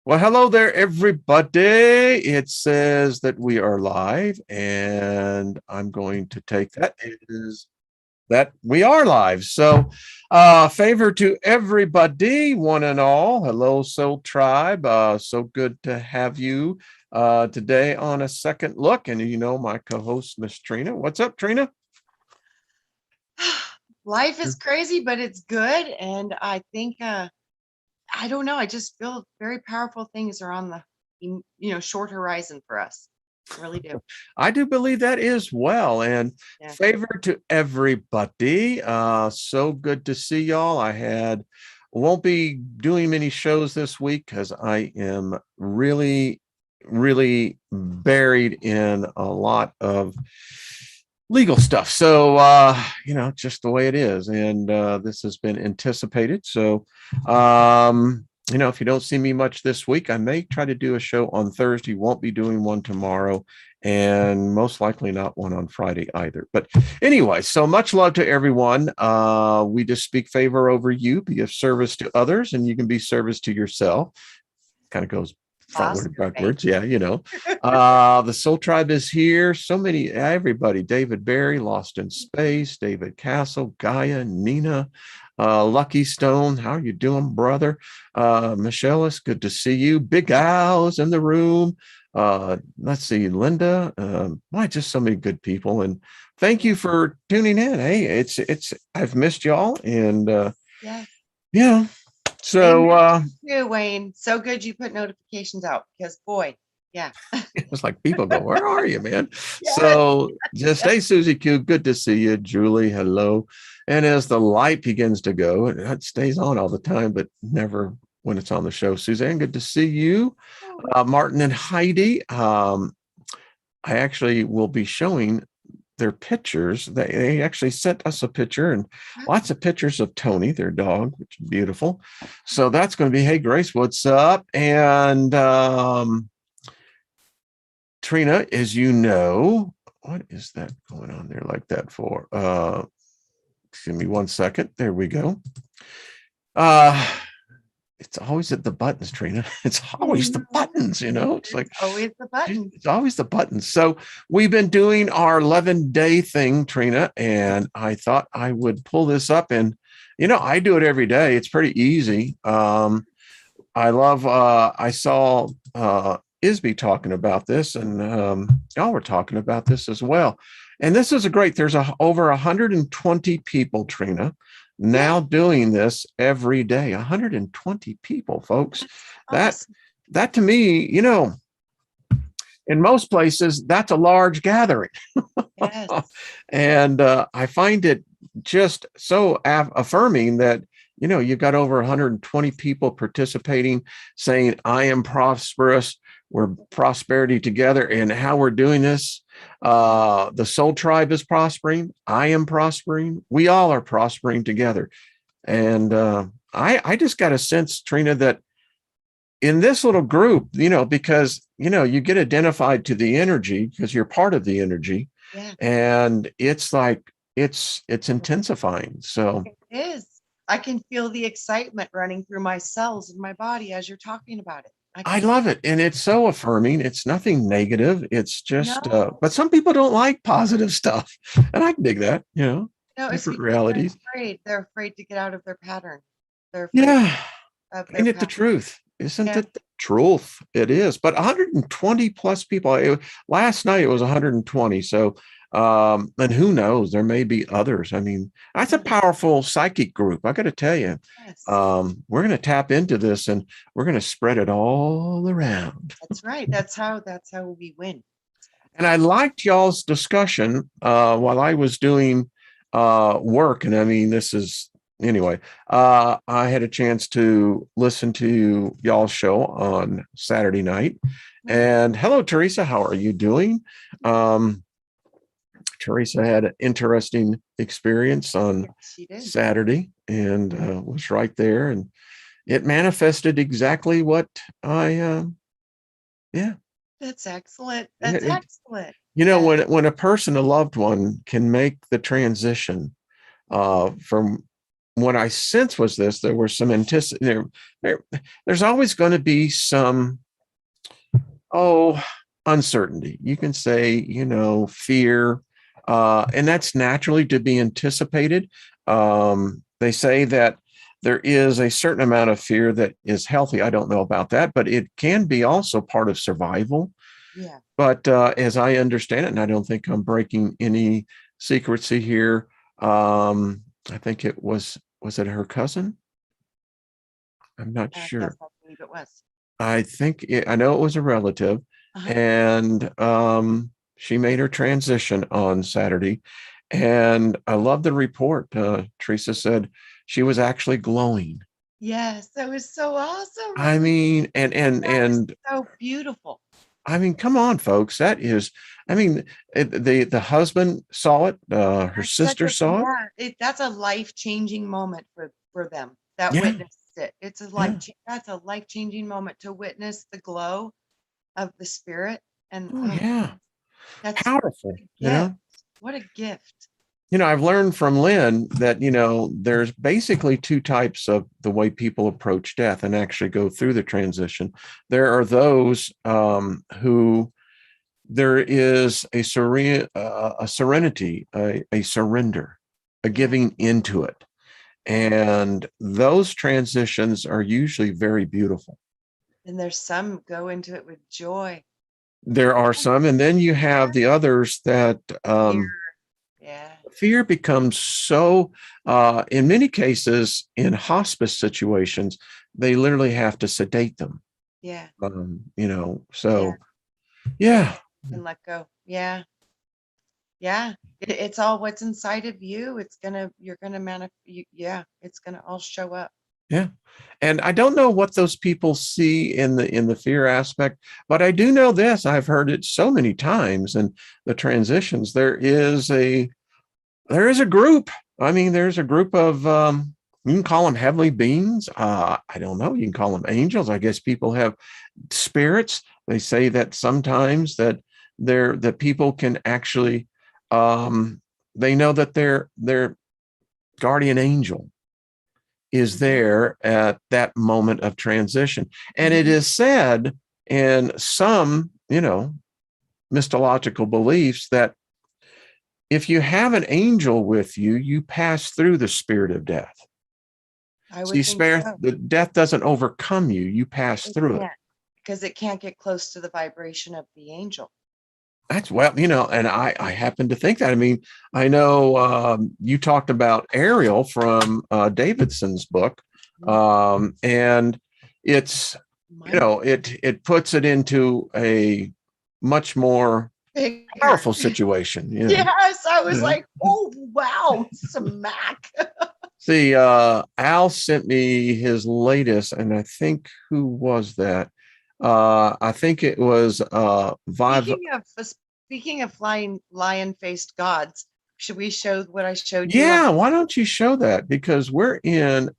Well, hello there, everybody. It says that we are live, and I'm going to take that is that we are live. So, favor to everybody, one and all. Hello, Soul Tribe. So good to have you today on a second look. And my co-host, Miss Trina. What's up, Trina? Life is crazy, but it's good. And I think, I don't know, I just feel very powerful things are on the, short horizon for us. I really do. I do believe that as well. And Yeah. favor to everybody. So good to see y'all. Won't be doing many shows this week because I am really, really buried in a lot of legal stuff. So, just the way it is. And this has been anticipated. So, if you don't see me much this week, I may try to do a show on Thursday. Won't be doing one tomorrow, and most likely not one on Friday either. But anyway, so much love to everyone. We just speak favor over you, be of service to others, and you can be service to yourself. Kind of goes frontward, backwards. Yeah, the Soul Tribe is here. So many, everybody. David Barry, Lost in Space, David Castle, Gaia, Nina, Lucky Stone. How are you doing, brother? Michelle, it's good to see you. Big Al's in the room. Let's see, Linda. Just so many good people. And thank you for tuning in. Hey, it's I've missed y'all. And yeah. So Wayne, so good you put notifications out because boy, yeah. It's like people go, where are you, man? Yes. So just hey, Susie Q, good to see you. Julie, hello. And as the light begins to go, it stays on all the time, but never when it's on the show. Suzanne, good to see you. Martin and Heidi. I actually will be showing their pictures. They actually sent us a picture and lots of pictures of Tony, their dog, which is beautiful. So that's going to be, hey, Grace, what's up? And Trina, as you know, what is that going on there like that for? Give me 1 second. There we go. It's always at the buttons, Trina. It's always the buttons, It's like always the buttons. It's always the buttons. So we've been doing our 11-day thing, Trina, and I thought I would pull this up. And I do it every day. It's pretty easy. I love. I saw Isby talking about this, and y'all were talking about this as well. And this is there's over 120 people, Trina, now doing this every day. 120 people, folks. Awesome. That to me, in most places, that's a large gathering. Yes. And I find it just so affirming that you've got over 120 people participating, saying, I am prosperous. We're prosperity together. And how we're doing this, the Soul Tribe is prospering. I am prospering. We all are prospering together. And I just got a sense, Trina, that in this little group, because, you get identified to the energy because you're part of the energy. Yeah. And it's like, it's intensifying. So it is. I can feel the excitement running through my cells in my body as you're talking about it. I love it. And it's so affirming. It's nothing negative. It's just, but some people don't like positive stuff. And I can dig that, No, different realities. They're afraid to get out of their pattern. Ain't it the truth? Isn't it the truth? It is. But 120 plus people. Last night it was 120. So, and who knows? There may be others. I mean, that's a powerful psychic group. I got to tell you, we're going to tap into this and we're going to spread it all around. That's right. That's how we win. And I liked y'all's discussion while I was doing work. And I mean, this is anyway, I had a chance to listen to y'all's show on Saturday night. And hello, Teresa. How are you doing? Teresa had an interesting experience on Saturday and was right there. And it manifested exactly what That's excellent. That's excellent. When a person, a loved one, can make the transition from what I sense was this: there were some there's always going to be some uncertainty. You can say, fear, and that's naturally to be anticipated. They say that there is a certain amount of fear that is healthy. I don't know about that, but it can be also part of survival. Yeah. But as I understand it, and I don't think I'm breaking any secrecy here, I think it was it her cousin? I'm not Yes, sure. I believe it was. I know it was a relative, and she made her transition on Saturday. And I love the report. Teresa said she was actually glowing. Yes, that was so awesome. I mean, and so beautiful. I mean, come on, folks. That is, I mean, the husband saw it. Her sister saw it. That's a life-changing moment for them that Yeah, witnessed it. It's a yeah. that's a life-changing moment to witness the glow of the spirit. And Oh, yeah. that's Powerful. what a gift. I've learned from Lynn that, there's basically two types of the way people approach death and actually go through the transition. There are those who there is a serenity, a surrender, a giving into it. And those transitions are usually very beautiful. And there's some go into it with joy. There are some, and then you have the others that fear becomes so, in many cases, in hospice situations, they literally have to sedate them. Yeah. So yeah. And let go. Yeah. Yeah. It's all what's inside of you. You're gonna manifest. It's gonna all show up. Yeah. And I don't know what those people see in the fear aspect, but I do know this. I've heard it so many times in the transitions. There is a group. I mean, there's a group of you can call them heavenly beings. I don't know. You can call them angels. I guess people have spirits. They say that sometimes that the people can actually they know that their guardian angel is there at that moment of transition. And it is said in some, mythological beliefs that if you have an angel with you, you pass through the spirit of death. The death doesn't overcome you. You pass through it. Because it can't get close to the vibration of the angel. That's and I happen to think that. I mean, I know you talked about Ariel from Davidson's book, and it's it puts it into a much more powerful situation. Yes, I was like, oh wow, smack. See, Al sent me his latest, and I think who was that? I think it was Speaking of flying lion-faced gods, should we show what I showed you? Yeah, why don't you show that? Because we're in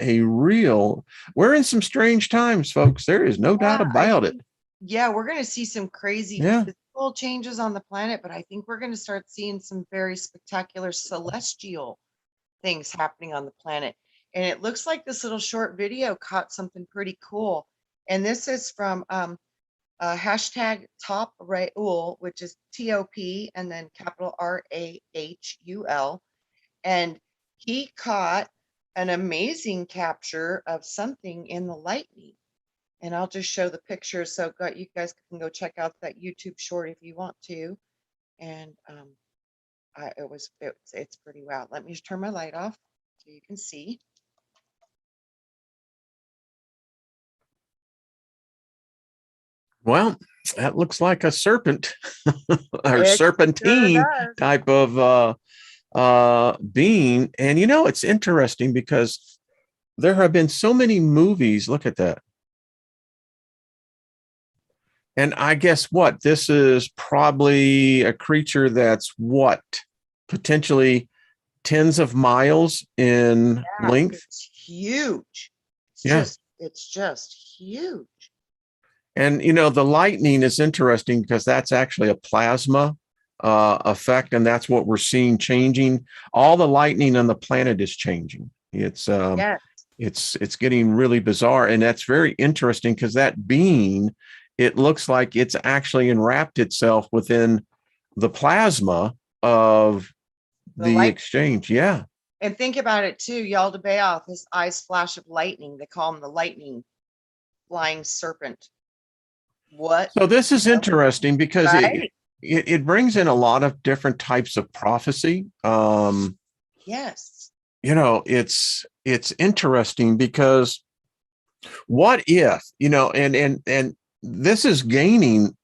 some strange times, folks. There is no doubt about it. Yeah, we're going to see some crazy physical changes on the planet, but I think we're going to start seeing some very spectacular celestial things happening on the planet. And it looks like this little short video caught something pretty cool. And this is from hashtag Top Rahul, which is TOP and then capital RAHUL. And he caught an amazing capture of something in the lightning. And I'll just show the picture. So you guys can go check out that YouTube short if you want to. And it's pretty wow. Let me just turn my light off so you can see. Well, that looks like a serpent or serpentine type of being. And it's interesting because there have been so many movies. Look at that. And I guess what? This is probably a creature that's potentially tens of miles in length. It's huge. It's just huge. And, the lightning is interesting because that's actually a plasma effect. And that's what we're seeing changing. All the lightning on the planet is changing. It's Yes. it's getting really bizarre, and that's very interesting because that being, it looks like it's actually enwrapped itself within the plasma of The the light. exchange. Yeah. And think about it too. Yaldabaoth, his eyes flash of lightning. They call him the lightning flying serpent. What? So this is interesting because Right? it brings in a lot of different types of prophecy. Yes. It's interesting because what if, and this is gaining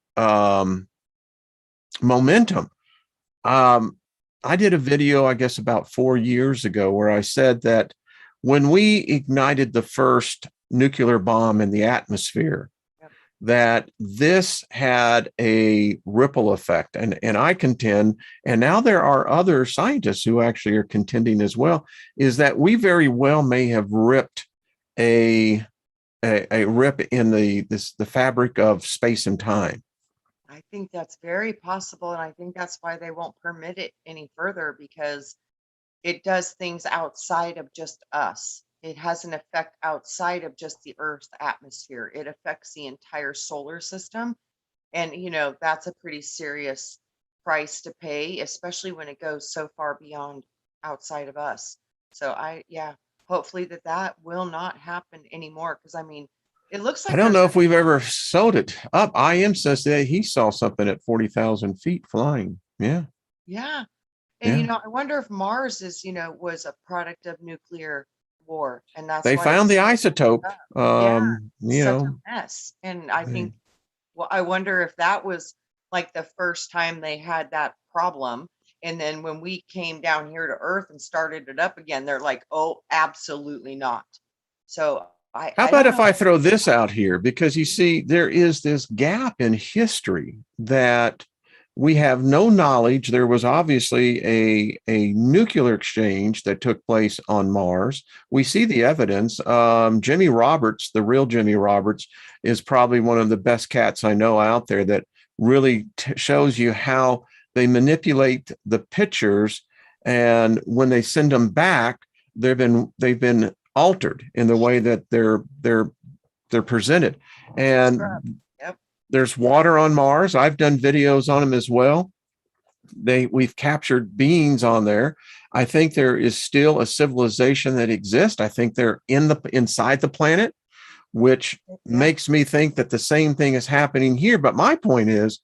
momentum. um I did a video, I guess about 4 years ago, where I said that when we ignited the first nuclear bomb in the atmosphere, Yep. that this had a ripple effect. And I contend, and now there are other scientists who actually are contending as well, is that we very well may have ripped a rip in the fabric of space and time. I think that's very possible. And I think that's why they won't permit it any further, because it does things outside of just us. It has an effect outside of just the Earth's atmosphere. It affects the entire solar system. And, that's a pretty serious price to pay, especially when it goes so far beyond outside of us. So yeah, hopefully that will not happen anymore. Cause I mean, it looks I like don't there's know if we've ever sewed it up. IM says that he saw something at 40,000 feet flying. Yeah. yeah. And, Yeah. I wonder if Mars was a product of nuclear war, and that's They why found it's the so isotope. up. Yeah, such Know, a mess. And I they, think, well, I wonder if that was like the first time they had that problem. And then when we came down here to Earth and started it up again, they're like, oh, absolutely not. So how I about don't if know. I throw this out here? Because you see, there is this gap in history that we have no knowledge. There was obviously a nuclear exchange that took place on Mars. We see the evidence. Jimmy Roberts, the real Jimmy Roberts, is probably one of the best cats I know out there that really shows you how they manipulate the pictures, and when they send them back, they've been altered in the way that they're presented. And Yep. there's water on Mars. I've done videos on them as well. We've captured beings on there. I think there is still a civilization that exists. I think they're inside the planet, which Yeah. makes me think that the same thing is happening here. But my point is,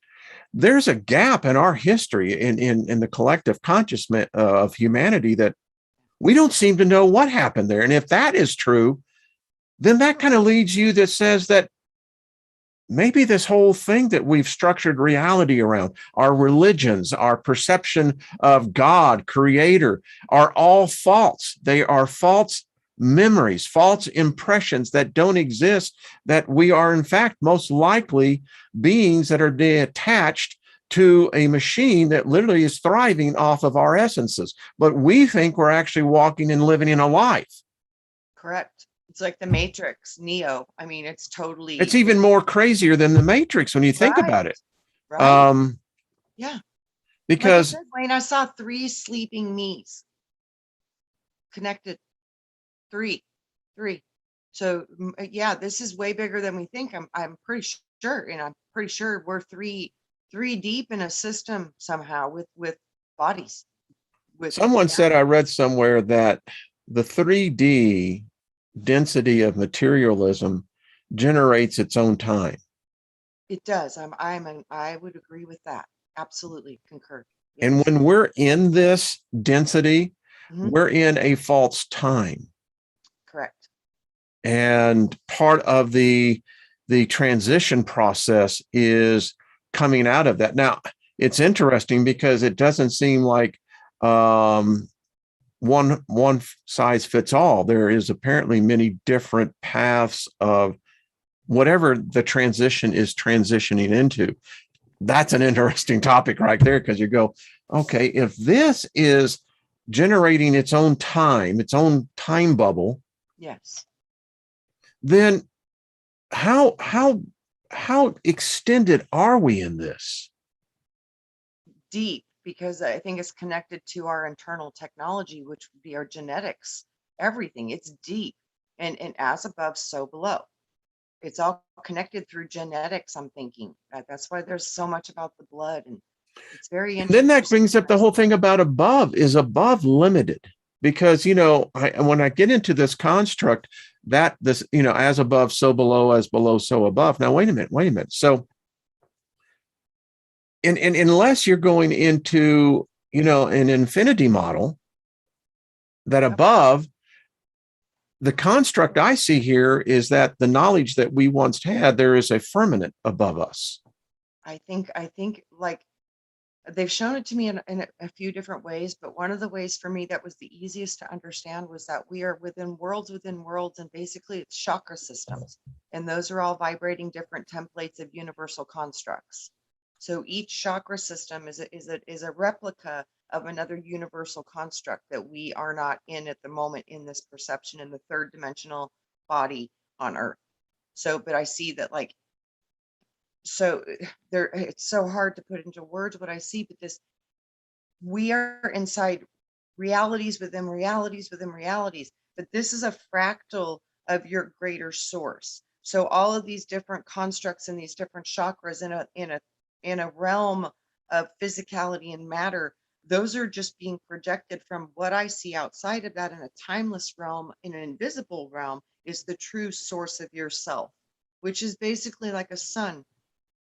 there's a gap in our history, in the collective consciousness of humanity, that we don't seem to know what happened there. And if that is true, then that kind of leads you that says that maybe this whole thing that we've structured reality around, our religions, our perception of God, creator, are all false. They are false memories, false impressions that don't exist, that we are, in fact, most likely beings that are attached to a machine that literally is thriving off of our essences. But we think we're actually walking and living in a life. Correct. It's like the Matrix, Neo. I mean, it's It's totally even more crazier than the Matrix when you think right. about it. Right. Yeah. Like I Because said, Wayne, I saw 3 sleeping me's connected. Three. So yeah, this is way bigger than we think. I'm pretty sure, and I'm pretty sure we're three deep in a system somehow with bodies. With someone said, I read somewhere that the 3D density of materialism generates its own time. it does. I would agree with that. Absolutely concur. And Yes. when we're in this density, Hmm. we're in a false time. Correct. And part of the transition process is coming out of that. Now, it's interesting because it doesn't seem like one size fits all. There is apparently many different paths of whatever the transition is transitioning into. That's an interesting topic right there, because you go, okay, if this is generating its own time bubble, Yes. then how extended are we in this? Deep, because I think it's connected to our internal technology, which would be our genetics. everything. It's deep, and as above, so below. It's all connected through genetics. I'm thinking that's why there's so much about the blood, and it's very And then that interesting. brings up the whole thing about above. Is above limited? Because, when I get into this construct that this, as above, so below, as below, so above. Now, wait a minute. So, unless you're going into, an infinity model, that above, the construct I see here is that the knowledge that we once had, there is a firmament above us. I think like they've shown it to me in a few different ways, but one of the ways for me that was the easiest to understand was that we are within worlds, and basically it's chakra systems, and those are all vibrating different templates of universal constructs. So each chakra system is a replica of another universal construct that we are not in at the moment in this perception in the third dimensional body on Earth. So, but I see that so there, it's so hard to put into words what I see, but we are inside realities within realities within realities, but this is a fractal of your greater source. So all of these different constructs and these different chakras in a realm of physicality and matter, those are just being projected from what I see outside of that in a timeless realm. In an invisible realm is the true source of yourself, which is basically like a sun,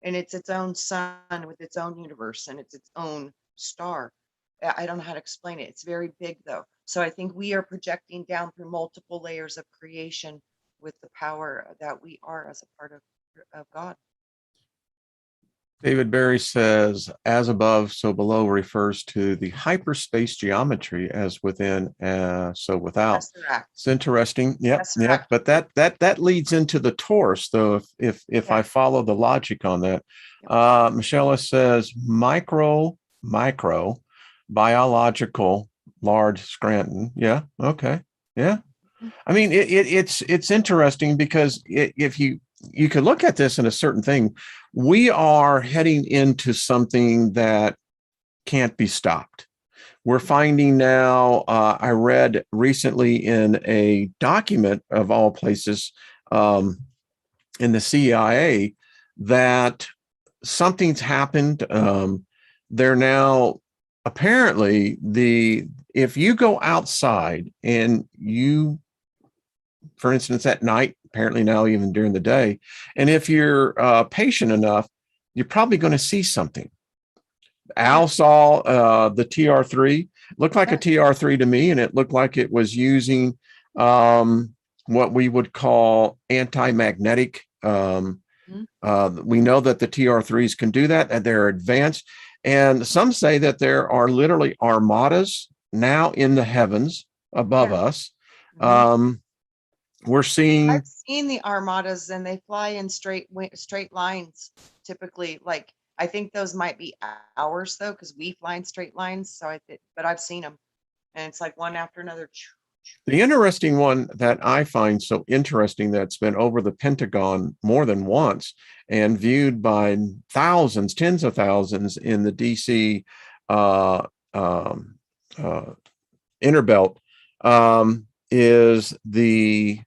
and it's its own sun with its own universe, and it's its own star. I don't know how to explain it. It's very big though. So I think we are projecting down through multiple layers of creation with the power that we are as a part of God. David Barry says, as above, so below refers to the hyperspace geometry as within, so without. It's interesting. Yep. But that leads into the torus, though, if I follow the logic on that. Michelle says micro, biological, large Scranton. Yeah. Okay. Yeah. I mean, it's interesting because if you could look at this in a certain thing, we are heading into something that can't be stopped. We're finding now, I read recently in a document of all places in the CIA that something's happened. They're now apparently if you go outside and you, for instance, at night, apparently now even during the day, and if you're patient enough, you're probably going to see something. Al saw the TR3, looked like a TR3 to me, and it looked like it was using what we would call anti-magnetic. We know that the TR3s can do that, and they're advanced. And some say that there are literally armadas now in the heavens above us. We're seeing. I've seen the armadas, and they fly in straight lines. Typically, like I think those might be ours though, because we fly in straight lines. So but I've seen them, and it's like one after another. The interesting one that I find so interesting that's been over the Pentagon more than once and viewed by thousands, tens of thousands in the DC inner belt is the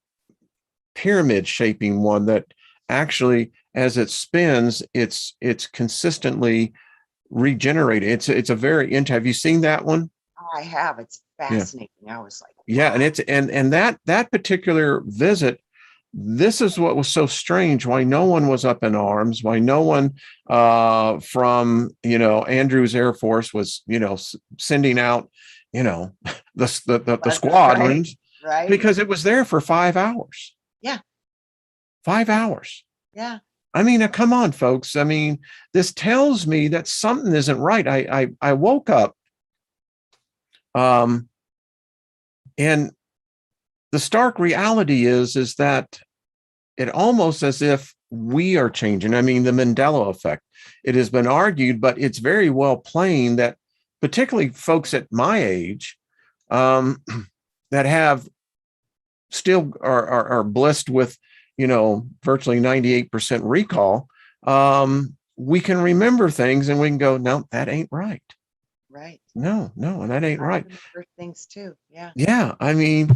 pyramid shaping one that actually, as it spins, it's consistently regenerating. It's a very have you seen that one? I have. It's fascinating. I was like, wow. And it's and that particular visit, this is what was so strange, why no one was up in arms, why no one from Andrews Air Force was sending out the squadrons, right? Because it was there for 5 hours. 5 hours. I mean, come on, folks. I mean, this tells me that something isn't right. I woke up, and the stark reality is that it almost as if we are changing. I mean, the Mandela effect. It has been argued, but it's very well plain that particularly folks at my age that have still are blessed with virtually 98% recall, we can remember things and we can go, no, that ain't right. Right. No, and that ain't right. I remember things too. Yeah. Yeah. I mean,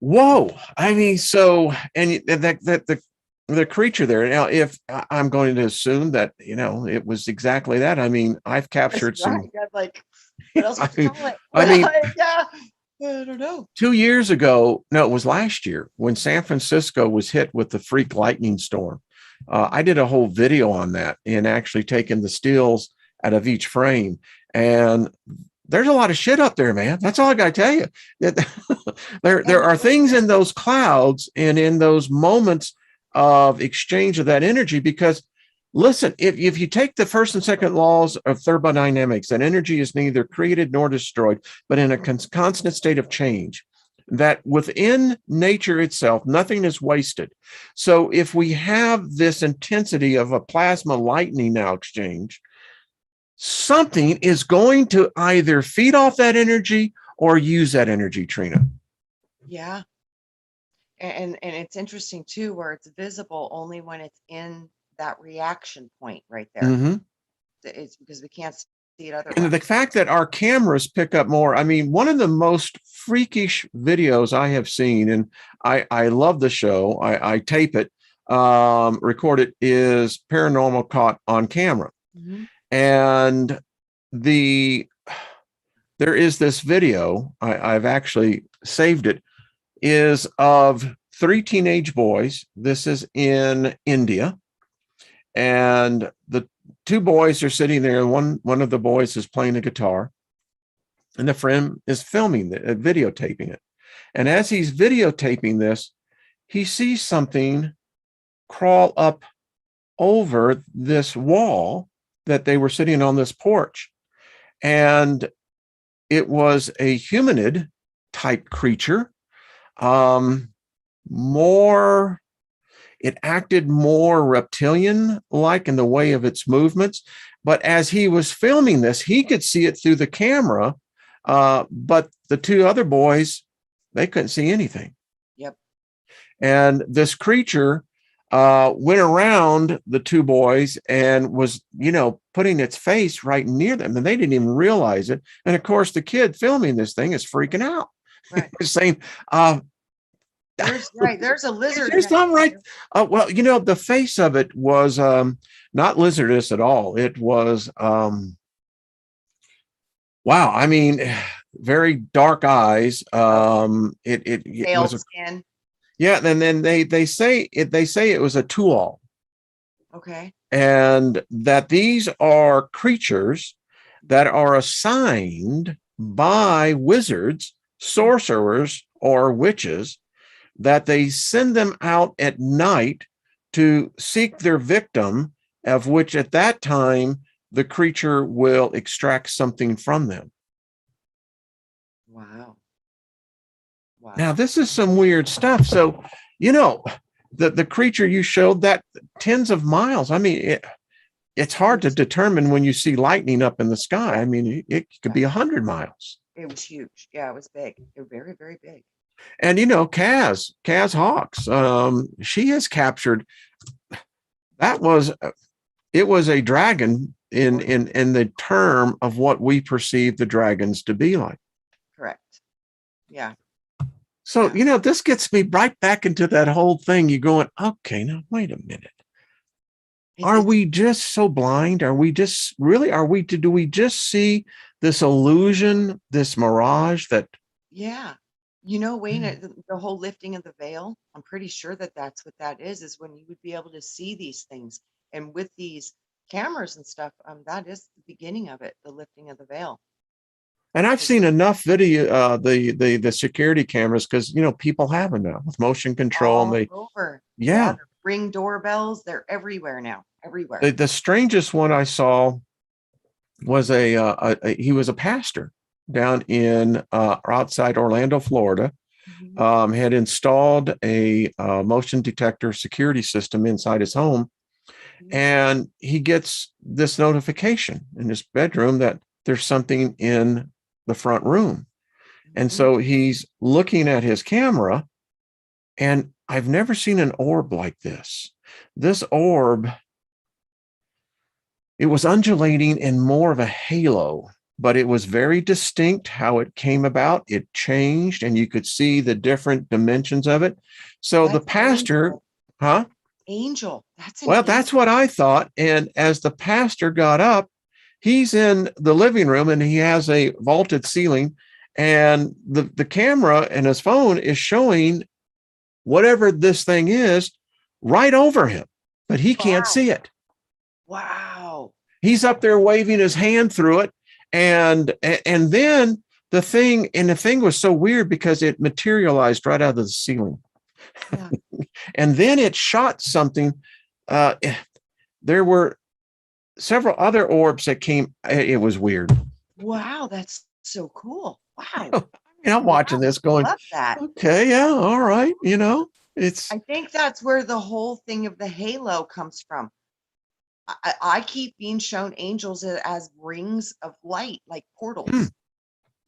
Whoa. I mean, so, and the creature there. Now, if I'm going to assume that, it was exactly that. I mean, I've Yes, captured right. some, Yeah, like, what else I would you mean, call it? I But mean, yeah, I don't know. 2 years ago, no, it was last year when San Francisco was hit with the freak lightning storm. I did a whole video on that and actually taking the stills out of each frame. And there's a lot of shit up there, man. That's all I got to tell you. That there And are things in those clouds and in those moments of exchange of that energy. Because listen, if you take the first and second laws of thermodynamics, that energy is neither created nor destroyed, but in a constant state of change, that within nature itself, nothing is wasted. So if we have this intensity of a plasma lightning now exchange, something is going to either feed off that energy or use that energy, Trina. yeah, and it's interesting too, where it's visible only when it's in that reaction point right there. Mm-hmm. It's because we can't see it And the otherwise. fact that our cameras pick up more, I mean, one of the most freakish videos I have seen, and I love the show, I tape it, record it, is Paranormal Caught on Camera. Mm-hmm. And there is this video, I've actually saved it, is of three teenage boys. This is in India. And the two boys are sitting there. One of the boys is playing a guitar, and the friend is filming it, videotaping it. And as he's videotaping this, he sees something crawl up over this wall that they were sitting on this porch. And it was a humanid type creature. Um, more It acted more reptilian like in the way of its movements. But as he was filming this, he could see it through the camera. But the two other boys, they couldn't see anything. Yep. And this creature went around the two boys and was, putting its face right near them. And they didn't even realize it. And of course, the kid filming this thing is freaking out. Right. Saying, there's a lizard. there's something right. Well, the face of it was not lizardous at all. It was wow. I mean, very dark eyes. It Pale was skin. yeah. And then they say it was a tool, Okay. and that these are creatures that are assigned by wizards, sorcerers, or witches, that they send them out at night to seek their victim, of which at that time the creature will extract something from them. Wow. Wow. Now, this is some weird stuff. So, the creature you showed, that tens of miles. I mean, it's hard to determine when you see lightning up in the sky. I mean, it could be 100 miles. It was huge. Yeah, it was big. It was very, very big. And Kaz Hawks, she has captured. It was a dragon in the term of what we perceive the dragons to be like. Correct. Yeah. So, this gets me right back into that whole thing. You're going, okay, now wait a minute. Are we just so blind? Do we just see this illusion, this mirage that? Yeah. Wayne, the whole lifting of the veil, I'm pretty sure that that's what that is when you would be able to see these things. And with these cameras and stuff, that is the beginning of it, the lifting of the veil. And I've seen enough video, the security cameras, because people have them now with motion control. All And over. Yeah, the Ring doorbells, they're everywhere now. Everywhere. the strangest one I saw was he was a pastor down in outside Orlando, Florida. Had installed a motion detector security system inside his home, and he gets this notification in his bedroom that there's something in the front room. And so he's looking at his camera, and I've never seen an orb like this. This orb, it was undulating in more of a halo. but it was very distinct how it came about. It changed, and you could see the different dimensions of it. So the That's an pastor, angel. huh? Angel. That's an Well, angel. that's what I thought. And as the pastor got up, he's in the living room and he has a vaulted ceiling, and the camera and his phone is showing whatever this thing is right over him, but he can't Wow. see it. Wow. He's up there waving his hand through it. And then the thing was so weird because it materialized right out of the ceiling. Yeah. And then it shot something. Uh, there were several other orbs that came. It was weird. Wow. That's so cool. Wow. I'm watching this going, Love that. okay, yeah, all right. It's. I think that's where the whole thing of the halo comes from. I keep being shown angels as rings of light, like portals.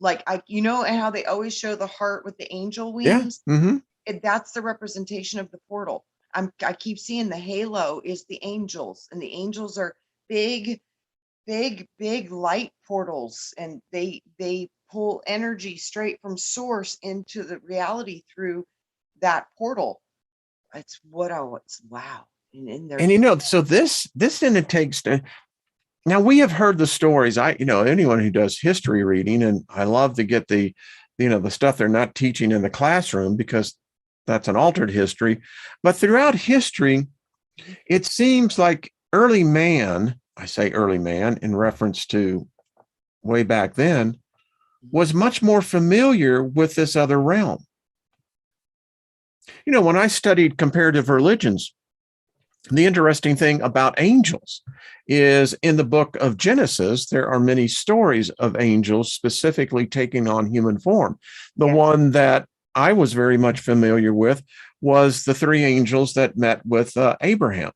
Like and how they always show the heart with the angel wings. Yeah. Mm-hmm. That's the representation of the portal. I keep seeing the halo is the angels, and the angels are big, big light portals, and they pull energy straight from source into the reality through that portal. It's what I was. Wow. And so this then it takes to. Now we have heard the stories. Anyone who does history reading, and I love to get the stuff they're not teaching in the classroom, because that's an altered history. But throughout history, it seems like early man, I say early man in reference to way back then, was much more familiar with this other realm. When I studied comparative religions, the interesting thing about angels is in the book of Genesis, there are many stories of angels specifically taking on human form. The one that I was very much familiar with was the three angels that met with Abraham.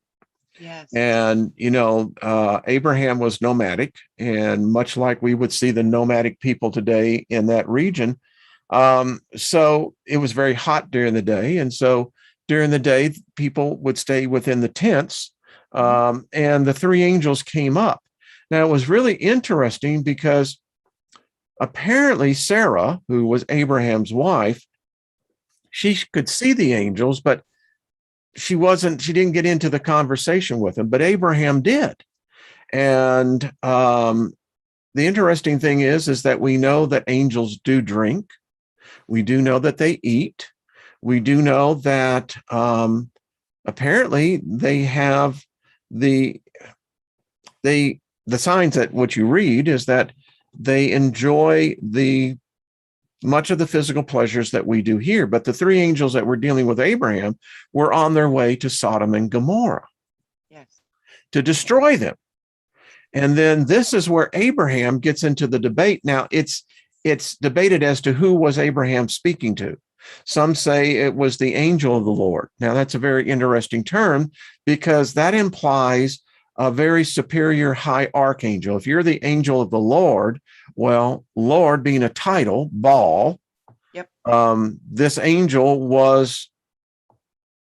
Yes. And, Abraham was nomadic, and much like we would see the nomadic people today in that region. So it was very hot during the day. And so during the day, people would stay within the tents, and the three angels came up. Now, it was really interesting because apparently Sarah, who was Abraham's wife, she could see the angels, but she didn't get into the conversation with them, but Abraham did. And the interesting thing is that we know that angels do drink. We do know that they eat. We do know that apparently they have the signs that what you read is that they enjoy much of the physical pleasures that we do here. But the three angels that were dealing with Abraham were on their way to Sodom and Gomorrah to destroy them. And then this is where Abraham gets into the debate. Now, it's debated as to who was Abraham speaking to. Some say it was the angel of the Lord. Now, that's a very interesting term because that implies a very superior high archangel. If you're the angel of the Lord, well, Lord being a title, Baal, this angel was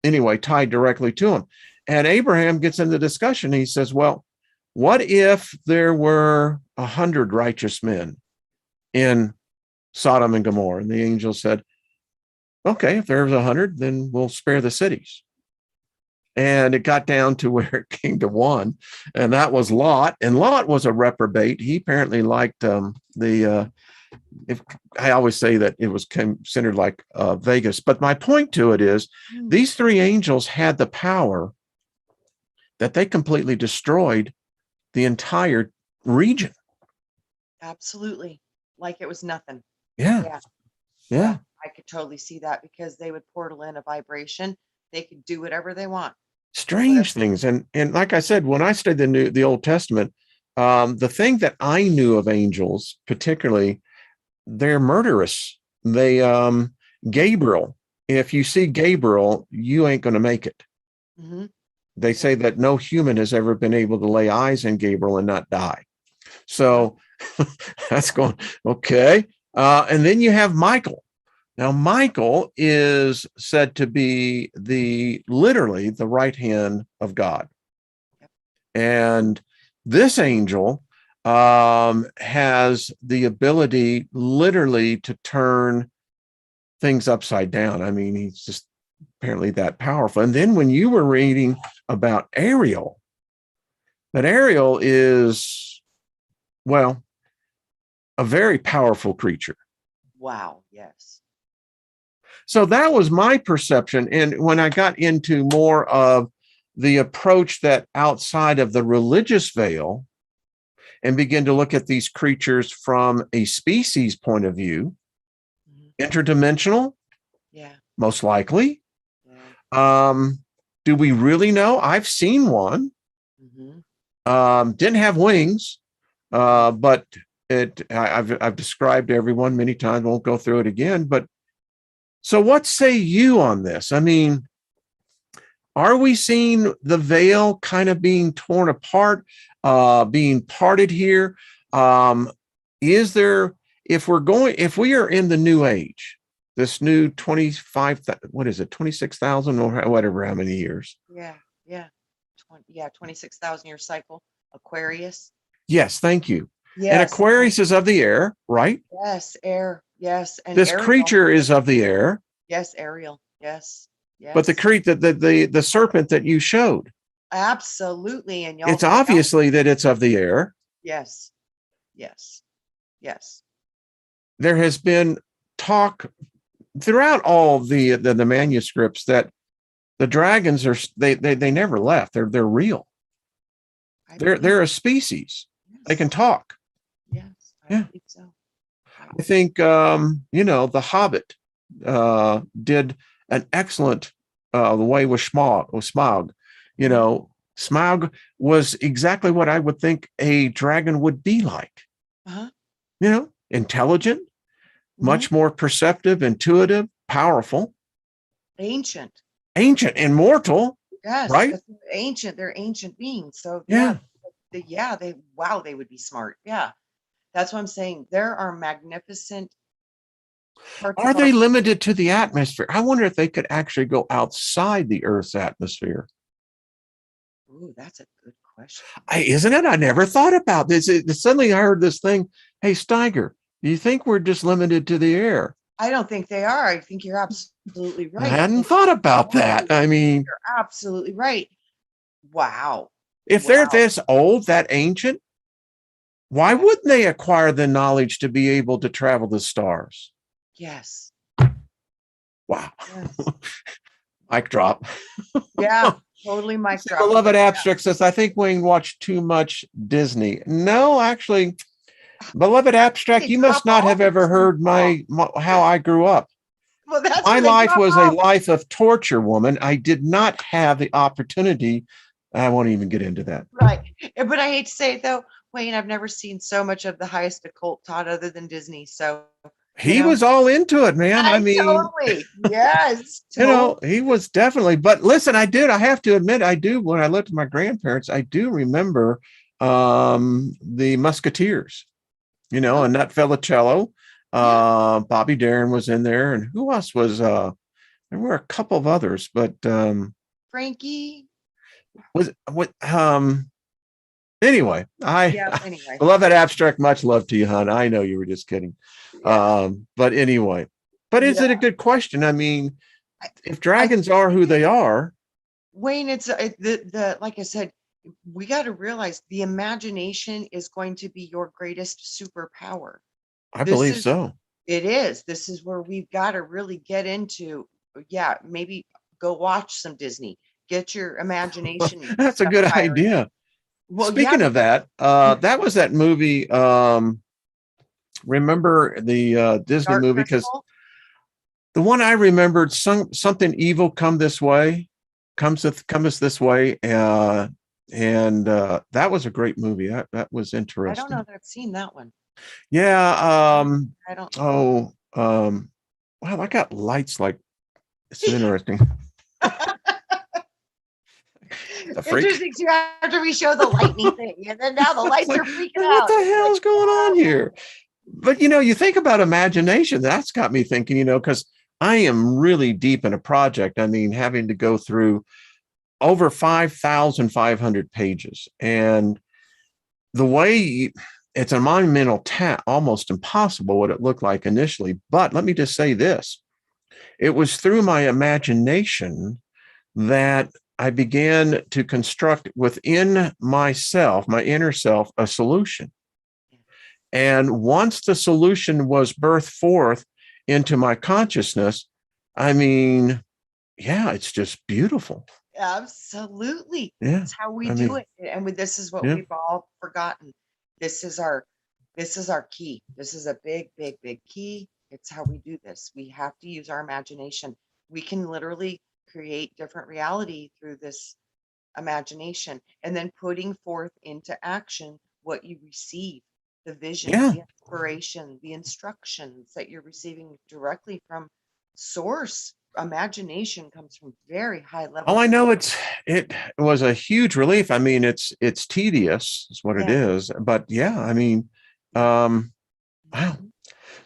anyway tied directly to him. And Abraham gets in the discussion. He says, well, what if there were 100 righteous men in Sodom and Gomorrah? And the angel said, okay, if there's 100, then we'll spare the cities. And it got down to where it came to one, and that was Lot. And Lot was a reprobate. He apparently liked I always say that it was considered like Vegas. But my point to it is these three angels had the power that they completely destroyed the entire region. Absolutely. Like it was nothing. Yeah. I could totally see that because they would portal in a vibration. They could do whatever they want. Strange things. And like I said, when I studied the Old Testament, the thing that I knew of angels, particularly, they're murderous. They, Gabriel, if you see Gabriel, you ain't going to make it. They say that no human has ever been able to lay eyes on Gabriel and not die. So that's going, okay. And then you have Michael. Now, Michael is said to be literally the right hand of God. And this angel has the ability literally to turn things upside down. I mean, he's just apparently that powerful. And then when you were reading about Ariel, that Ariel is, well, a very powerful creature. Wow. Yes. So that was my perception. And when I got into more of the approach that outside of the religious veil and begin to look at these creatures from a species point of view, interdimensional, yeah, most likely. Yeah. Do we really know? I've seen one. Didn't have wings, but I've described everyone many times. Won't go through it again. But so, what say you on this? I mean, are we seeing the veil kind of being torn apart, being parted here? Is there, if we are in the new age, this new 25, what is it, 26,000 or whatever, how many years? Yeah. 26,000 year cycle, Aquarius. Yes, thank you. Yes. And Aquarius is of the air, right? Yes, air. Yes. And this Ariel creature is of the air. Yes, Ariel. Yes. Yes. But the serpent that you showed. Absolutely. And it's obviously that it's of the air. Yes. Yes. Yes. There has been talk throughout all the manuscripts that the dragons are they never left. They're real. They're a species. Yes. They can talk. Yes, I think so. Wow. I think the Hobbit did an excellent the way with Smaug. Smaug was exactly what I would think a dragon would be like. Intelligent, much more perceptive, intuitive, powerful, ancient, immortal. Yes, right. Ancient. They're ancient beings. So they would be smart. Yeah, that's what I'm saying. There are magnificent. Are they limited to the atmosphere? I wonder if they could actually go outside the Earth's atmosphere. Ooh, that's a good question. Isn't it? I never thought about this. Suddenly I heard this thing. Hey, Steiger, do you think we're just limited to the air? I don't think they are. I think you're absolutely right. I hadn't thought about that. I mean, you're absolutely right. Wow. If they're this old, that ancient, why wouldn't they acquire the knowledge to be able to travel the stars? Yes. Wow. Yes. Mic drop. Yeah, totally mic drop. Beloved Abstract says, I think Wayne watched too much Disney. No, actually, Beloved Abstract, you must not have ever heard how I grew up. Well, that's my life was a life of torture, woman. I did not have the opportunity. I won't even get into that. Right. But I hate to say it though, Wayne, I've never seen so much of the highest occult taught other than Disney. So he was all into it, man. I mean, totally. Yes. Totally. He was definitely, but listen, I have to admit, when I lived with my grandparents, I do remember the Musketeers, and Nut Felicello. Bobby Darin was in there, and who else was there were a couple of others, but Frankie was what anyway, Beloved Abstract, much love to you, hon. I know you were just kidding. But anyway, is it a good question? I mean, if dragons are who they are, Wayne, it's the like I said, we got to realize the imagination is going to be your greatest superpower. I believe so. It is. This is where we've got to really get into, maybe go watch some Disney. Get your imagination. That's a good idea. Well, speaking of that, that was that movie. Remember the Disney Dark movie? Because Crystal? the one I remembered, something evil comes this way. And that was a great movie. That was interesting. I don't know that I've seen that one. Yeah. I don't. Oh. Wow. I got lights like. It's interesting. Interesting too. After we show the lightning thing, and then now the lights are freaking out. What the hell's going on here? But you think about imagination. That's got me thinking. Because I am really deep in a project. I mean, having to go through over 5,500 pages, and the way it's a monumental task, almost impossible what it looked like initially. But let me just say this. It was through my imagination that I began to construct within myself, my inner self, a solution. And once the solution was birthed forth into my consciousness, I mean, yeah, it's just beautiful. Absolutely. Yeah. That's how we I do mean, it. And this is what yeah. we've all forgotten. This is our key. This is a big, big, big key. It's how we do this. We have to use our imagination. We can literally create different reality through this imagination, and then putting forth into action what you receive, the visions, Yeah. the inspiration, the instructions that you're receiving directly from source. Imagination comes from very high All levels. I know, it was a huge relief. I mean, it's tedious, is what it Yeah. is. But yeah, I mean, Yeah. wow,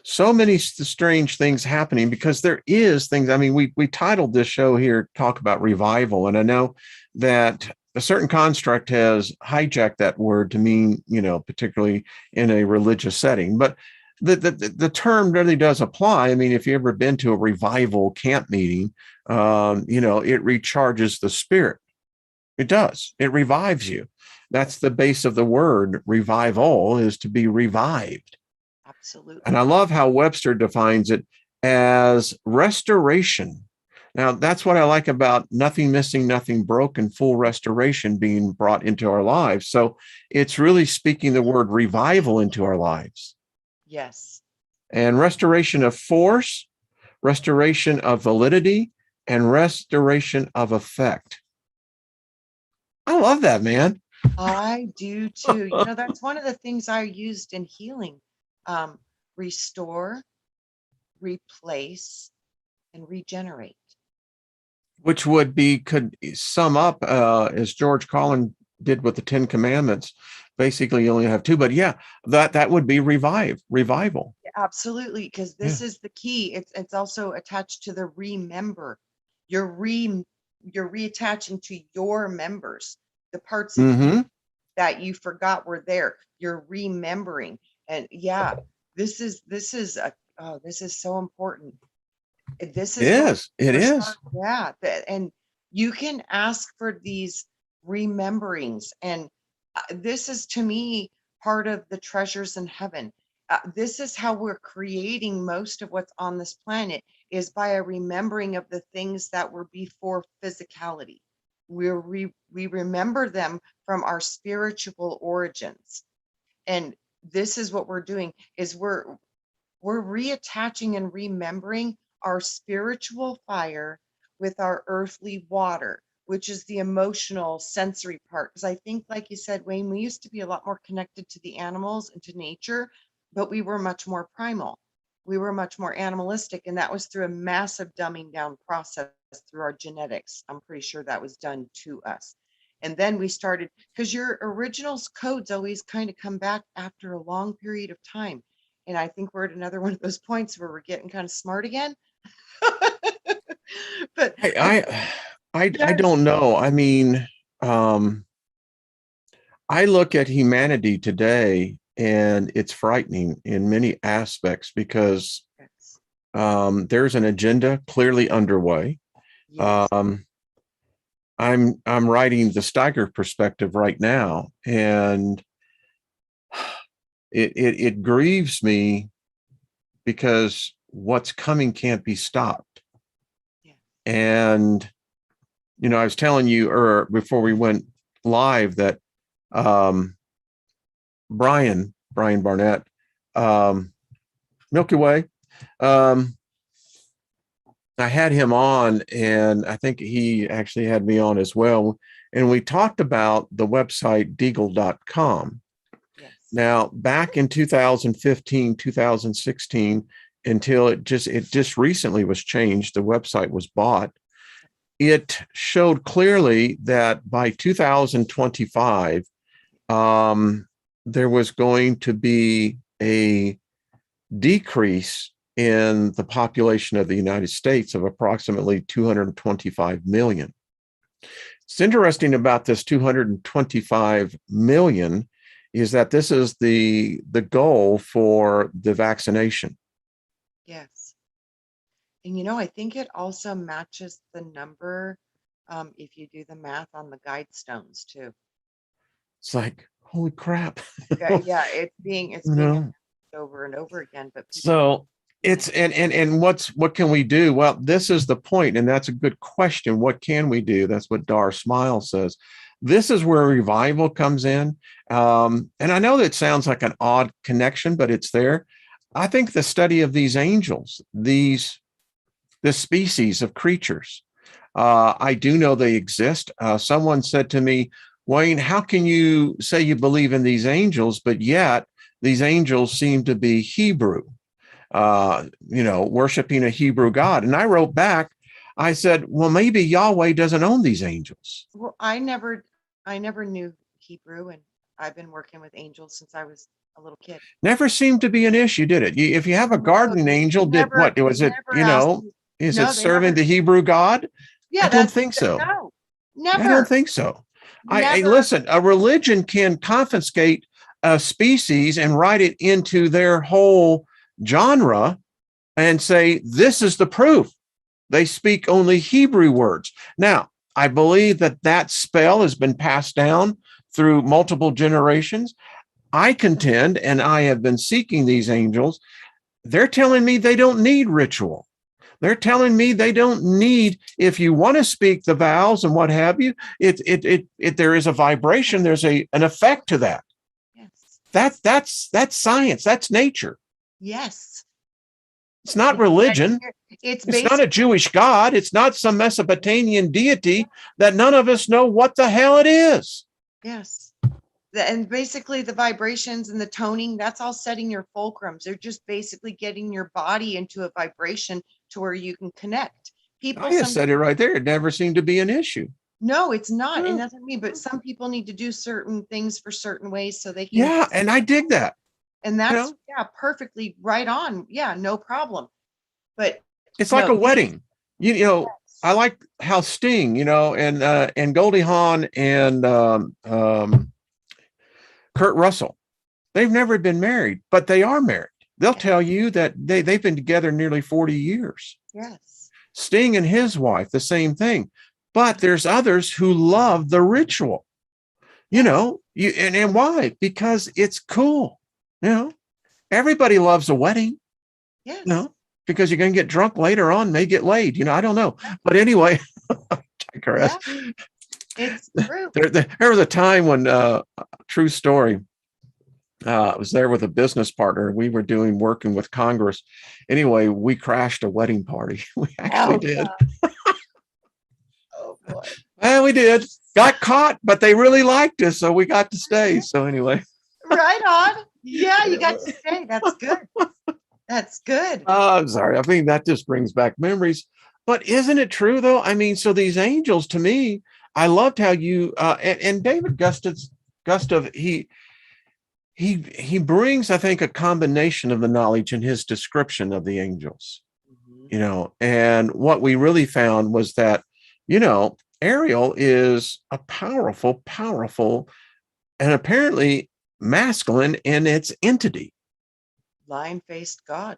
so many strange things happening because there is things. I mean, we titled this show here "Talk About Revival," and I know that a certain construct has hijacked that word to mean, particularly in a religious setting, but the term really does apply. I mean, if you've ever been to a revival camp meeting, it recharges the spirit. It does. It revives you. That's the base of the word revival, is to be revived. Absolutely. And I love how Webster defines it as restoration. Now, that's what I like about nothing missing, nothing broken, full restoration being brought into our lives. So it's really speaking the word revival into our lives. Yes. And restoration of force, restoration of validity, and restoration of effect. I love that, man. I do too. That's one of the things I used in healing. Restore, replace, and regenerate. Which could sum up as George Carlin did with the 10 Commandments. Basically, you only have two, but yeah, that would be revival. Absolutely, because this is the key. It's also attached to the remember. You're reattaching to your members, the parts of you that you forgot were there. You're remembering, and yeah, this is so important. This is where It we're is. and you can ask for these rememberings, and this is, to me, part of the treasures in heaven. This is how we're creating most of what's on this planet, is by a remembering of the things that were before physicality. We remember them from our spiritual origins, and this is what we're doing, is we're reattaching and remembering our spiritual fire with our earthly water, which is the emotional sensory part. Because I think, like you said, Wayne, we used to be a lot more connected to the animals and to nature, but we were much more primal. We were much more animalistic. And that was through a massive dumbing down process through our genetics. I'm pretty sure that was done to us. And then we started, because your original codes always kind of come back after a long period of time. And I think we're at another one of those points where we're getting kind of smart again. But I yes. don't know. I mean, I look at humanity today and it's frightening in many aspects because there's an agenda clearly underway. Yes. I'm writing the Steiger perspective right now, and it grieves me because what's coming can't be stopped. Yeah. And I was telling you before we went live that Brian Barnett, Milky Way, I had him on, and I think he actually had me on as well. And we talked about the website deagle.com. Yes. Now, back in 2015, 2016, until it just recently was changed, the website was bought. It showed clearly that by 2025, there was going to be a decrease in the population of the United States of approximately 225 million. It's interesting about this 225 million is that this is the goal for the vaccination. Yes. And I think it also matches the number, if you do the math on the guide stones too. It's like, holy crap. Yeah, it's being announced over and over again, but so it's and what can we do? Well, this is the point, and that's a good question. What can we do? That's what Dar Smile says. This is where revival comes in. And I know that sounds like an odd connection, but it's there. I think the study of these angels, this species of creatures, I do know they exist. Someone said to me, Wayne, how can you say you believe in these angels, but yet these angels seem to be Hebrew, worshiping a Hebrew God? And I wrote back, I said, well, maybe Yahweh doesn't own these angels. Well, I never knew Hebrew, and I've been working with angels since I was a little kid. Never seemed to be an issue, did it? If you have a gardening angel, what was it? Is it serving the Hebrew God? Yeah, I don't think so. No, never. I don't think so. I listen, a religion can confiscate a species and write it into their whole genre and say, this is the proof. They speak only Hebrew words. Now, I believe that spell has been passed down through multiple generations. I contend, and I have been seeking these angels, they're telling me they don't need ritual. They're telling me they don't need, if you want to speak the vows and what have you, there is a vibration, there's an effect to that. Yes. That's science, that's nature. Yes. It's not religion. It's not a Jewish God. It's not some Mesopotamian deity that none of us know what the hell it is. Yes. And basically the vibrations and the toning, that's all setting your fulcrums. They're just basically getting your body into a vibration to where you can connect. I just said it right there. It never seemed to be an issue. No, it's not. And that's what I mean. But some people need to do certain things for certain ways so they can. Yeah, and I dig that. And that's perfectly right on. Yeah, no problem. But it's like a wedding. I like how Sting, and Goldie Hawn and Kurt Russell, they've never been married, but they are married. They'll tell you that they've been together nearly 40 years. Yes. Sting and his wife, the same thing. But there's others who love the ritual. And why? Because it's cool. Everybody loves a wedding. Yes. Because you're going to get drunk later on, may get laid. I don't know. But anyway, digress. Yeah, it's true. There was a time when, true story, I was there with a business partner. We were working with Congress. Anyway, we crashed a wedding party. We actually did. Oh, boy. Well, we did. Got caught, but they really liked us, so we got to stay. So anyway. Right on. Yeah, you got to stay. That's good. That's good. I'm sorry. I mean, that just brings back memories. But isn't it true, though? I mean, so these angels, to me, I loved how you and David Gustav, he brings, I think, a combination of the knowledge in his description of the angels. And what we really found was that, Ariel is a powerful, and apparently masculine in its entity. Lion-faced God.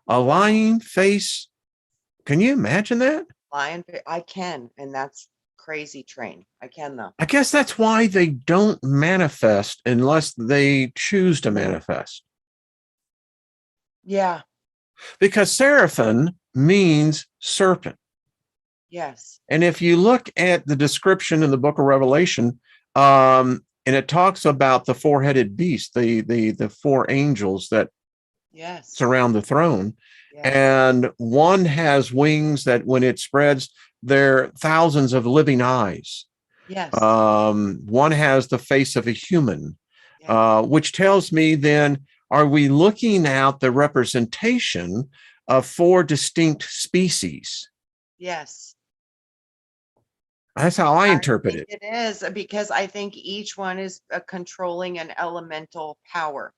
A lying face. Can you imagine that? I can, and that's crazy train. I can, though. I guess that's why they don't manifest unless they choose to manifest. Yeah. Because seraphim means serpent. Yes. And if you look at the description in the book of Revelation, and it talks about the four-headed beast, the four angels that surround the throne. Yes. And one has wings that when it spreads, they're thousands of living eyes. Yes. One has the face of a human, which tells me then, are we looking at the representation of four distinct species? Yes. That's how I interpret it. It is, because I think each one is controlling an elemental power.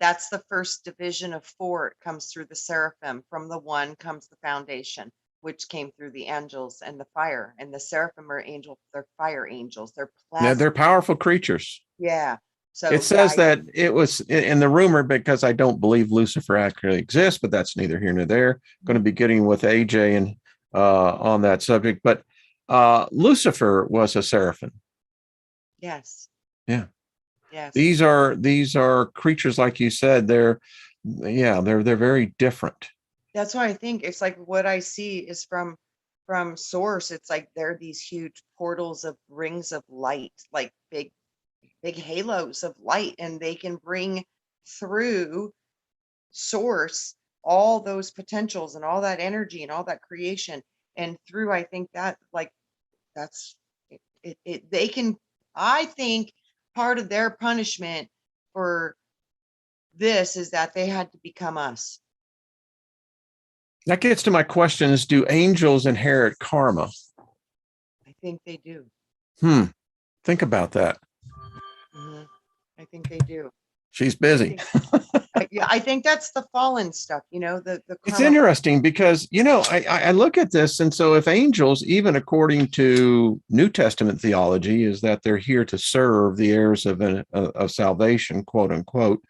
That's the first division of four. It comes through the seraphim. From the one comes the foundation, which came through the angels and the fire. And the seraphim are angels. They're fire angels. They're plasma. Yeah, they're powerful creatures. Yeah. It So yeah, says that it was in the rumor, because I don't believe Lucifer actually exists, but that's neither here nor there. Going to be getting with AJ and on that subject, but Lucifer was a seraphim. yes, Yeah. yes. These are creatures, like you said, they're very different. That's why I think it's like what I see is from source. It's like they're these huge portals of rings of light, like big halos of light, and they can bring through source all those potentials and all that energy and all that creation. And through, I think that like that's they can, I think part of their punishment for this is that they had to become us. That gets to my question: is, do angels inherit karma? I think they do. Think about that. Hmm. I think they do. She's busy. Yeah, I think that's the fallen stuff, the It's karma. interesting because, I look at this. And so if angels, even according to New Testament theology, is that they're here to serve the heirs of salvation, quote unquote,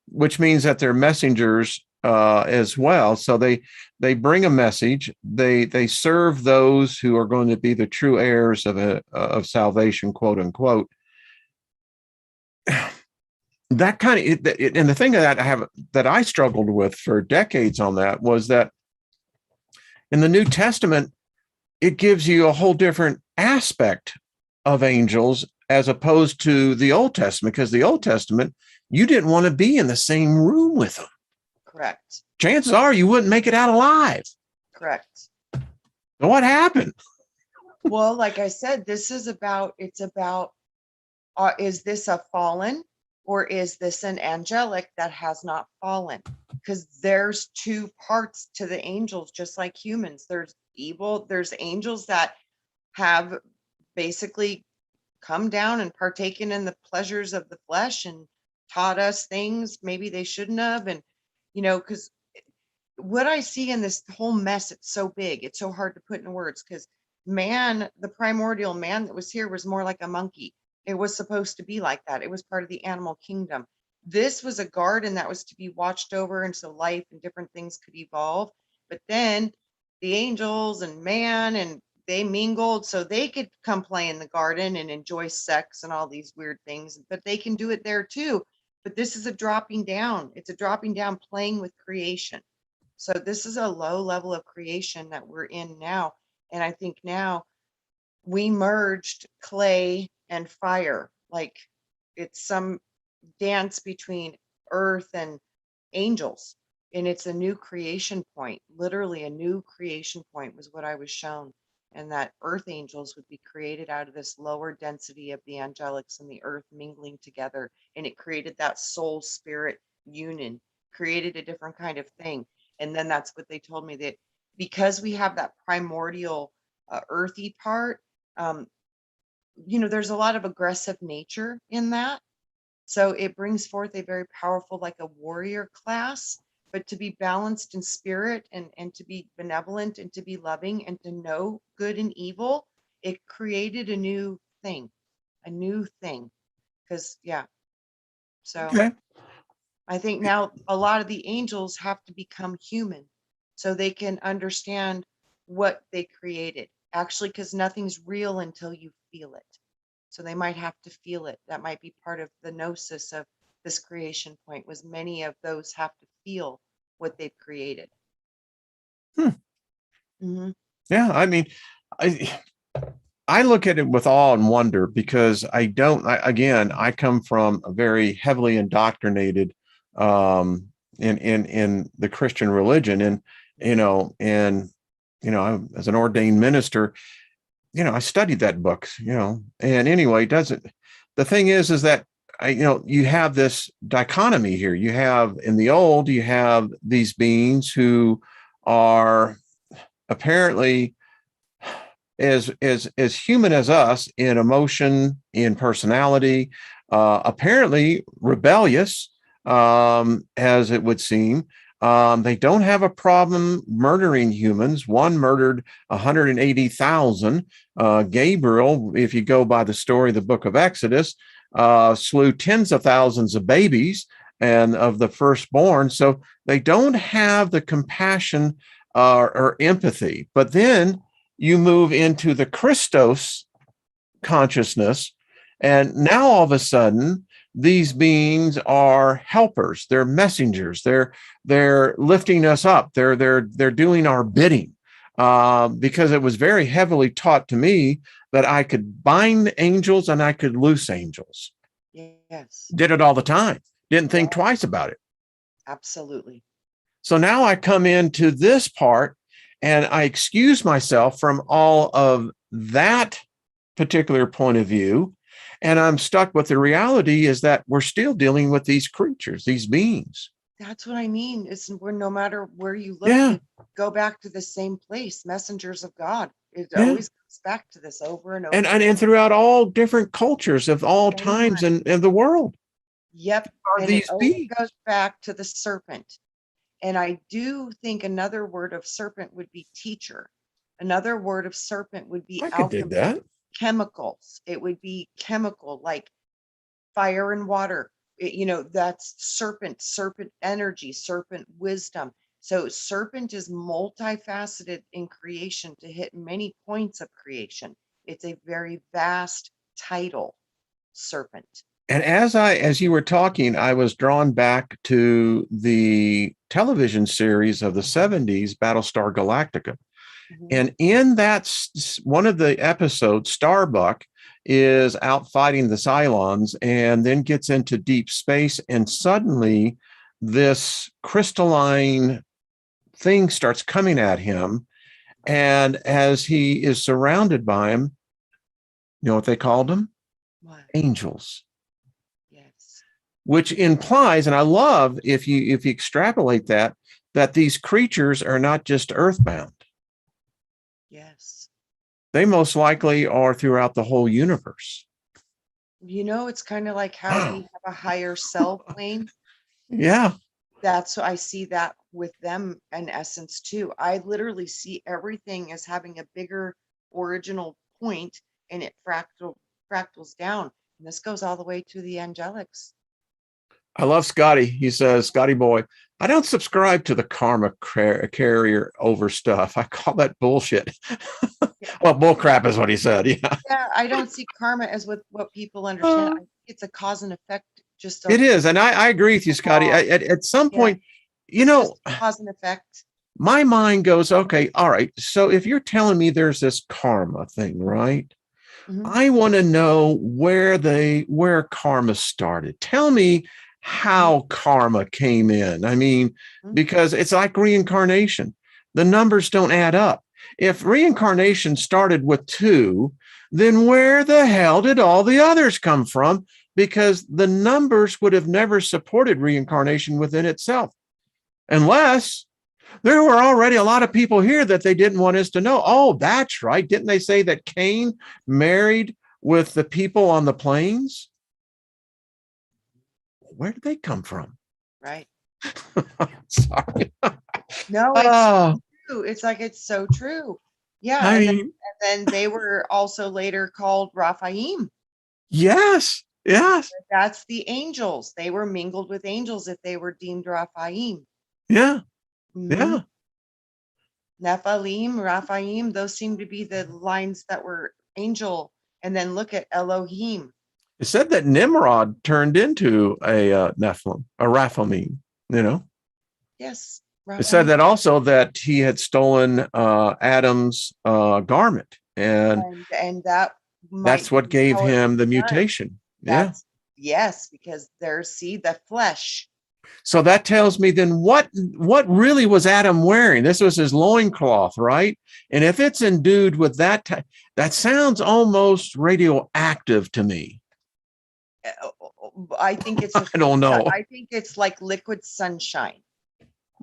which means that they're messengers as well. So they bring a message. They serve those who are going to be the true heirs of salvation, quote unquote. That kind of and the thing that I struggled with for decades on that was that in the New Testament, it gives you a whole different aspect of angels as opposed to the Old Testament, because the Old Testament, you didn't want to be in the same room with them. Correct. Chances are you wouldn't make it out alive. Correct. So what happened? Well, like I said, it's about, is this a fallen or is this an angelic that has not fallen? Because there's two parts to the angels, just like humans. There's evil, there's angels that have basically come down and partaken in the pleasures of the flesh and taught us things maybe they shouldn't have. And, because what I see in this whole mess, it's so big, it's so hard to put in words, because man, the primordial man that was here was more like a monkey. It was supposed to be like that. It was part of the animal kingdom. This was a garden that was to be watched over, and so life and different things could evolve. But then the angels and man, and they mingled so they could come play in the garden and enjoy sex and all these weird things, but they can do it there too. But this is a dropping down. It's a dropping down, playing with creation. So this is a low level of creation that we're in now. And I think now we merged clay and fire. Like it's some dance between earth and angels. And it's a new creation point. Literally a new creation point was what I was shown. And that earth angels would be created out of this lower density of the angelics and the earth mingling together. And it created that soul spirit union, created a different kind of thing. And then that's what they told me, that because we have that primordial earthy part, there's a lot of aggressive nature in that. So it brings forth a very powerful, like a warrior class, but to be balanced in spirit and to be benevolent and to be loving and to know good and evil, it created a new thing. Because, yeah. So Okay. I think now a lot of the angels have to become human so they can understand what they created. Actually, because nothing's real until you feel it. So they might have to feel it. That might be part of the gnosis of this creation point, was many of those have to feel what they've created. Mm-hmm. Yeah. I mean, I look at it with awe and wonder, because I come from a very heavily indoctrinated in the Christian religion. And, as an ordained minister, I studied that book, and anyway, the thing is that you have this dichotomy here. You have, in the old, you have these beings who are apparently as human as us in emotion, in personality, apparently rebellious, as it would seem. They don't have a problem murdering humans. One murdered 180,000. Gabriel, if you go by the story of the book of Exodus, slew tens of thousands of babies and of the firstborn. So they don't have the compassion or empathy. But then you move into the Christos consciousness, and now all of a sudden, these beings are helpers. They're messengers. They're lifting us up. They're doing our bidding. Because it was very heavily taught to me that I could bind angels and I could loose angels. Yes. Did it all the time. Didn't think twice about it. Absolutely. So now I come into this part and I excuse myself from all of that particular point of view. And I'm stuck with the reality is that we're still dealing with these creatures, these beings. That's what I mean. Is we're no matter where you look, Yeah. you go back to the same place. Messengers of God. It always comes back to this over and over. And throughout all different cultures of all times in the world. Yep. And it always goes back to the serpent. And I do think another word of serpent would be teacher. Another word of serpent would be alchemy, chemicals. It would be chemical, like fire and water. That's serpent energy, serpent wisdom. So serpent is multifaceted in creation to hit many points of creation. It's a very vast title, serpent. And as you were talking, I was drawn back to the television series of the 70s, Battlestar Galactica. Mm-hmm. And in that, one of the episodes, Starbuck is out fighting the Cylons and then gets into deep space. And suddenly this crystalline thing starts coming at him. And as he is surrounded by him, you know what they called them? What? Angels. Which implies, and I love if you extrapolate that these creatures are not just earthbound. Yes. They most likely are throughout the whole universe. It's kind of like how we have a higher cell plane. Yeah. That's I see that with them in essence too. I literally see everything as having a bigger original point and it fractals down. And this goes all the way to the angelics. I love Scotty. He says, Scotty boy, I don't subscribe to the karma carrier over stuff. I call that bullshit. Well, bull crap is what he said. Yeah. Yeah. I don't see karma as what people understand. I think it's a cause and effect. It is. And I agree with you, Scotty. At some point, cause and effect. My mind goes, okay, all right. So if you're telling me there's this karma thing, right? Mm-hmm. I want to know where karma started. Tell me how karma came in. I mean, because it's like reincarnation. The numbers don't add up. If reincarnation started with 2, then where the hell did all the others come from? Because the numbers would have never supported reincarnation within itself. Unless there were already a lot of people here that they didn't want us to know. Oh, that's right. Didn't they say that Cain married with the people on the plains? Where did they come from? Right. Sorry. No, it's true. It's like, it's so true. Yeah. And then they were also later called Raphaim. Yes. Yes. That's the angels. They were mingled with angels if they were deemed Raphaim. Yeah. Mm-hmm. Yeah. Nephilim, Raphaim, those seem to be the lines that were angel. And then look at Elohim. It said that Nimrod turned into a Nephilim, a Raphaim, Yes. Raphaim. It said that also that he had stolen Adam's garment. And that's what gave him the mutation. Yes, because there's the flesh. So that tells me then what really was Adam wearing? This was his loincloth, right? And if it's endued with that sounds almost radioactive to me. I think it's I don't know. I think it's like liquid sunshine.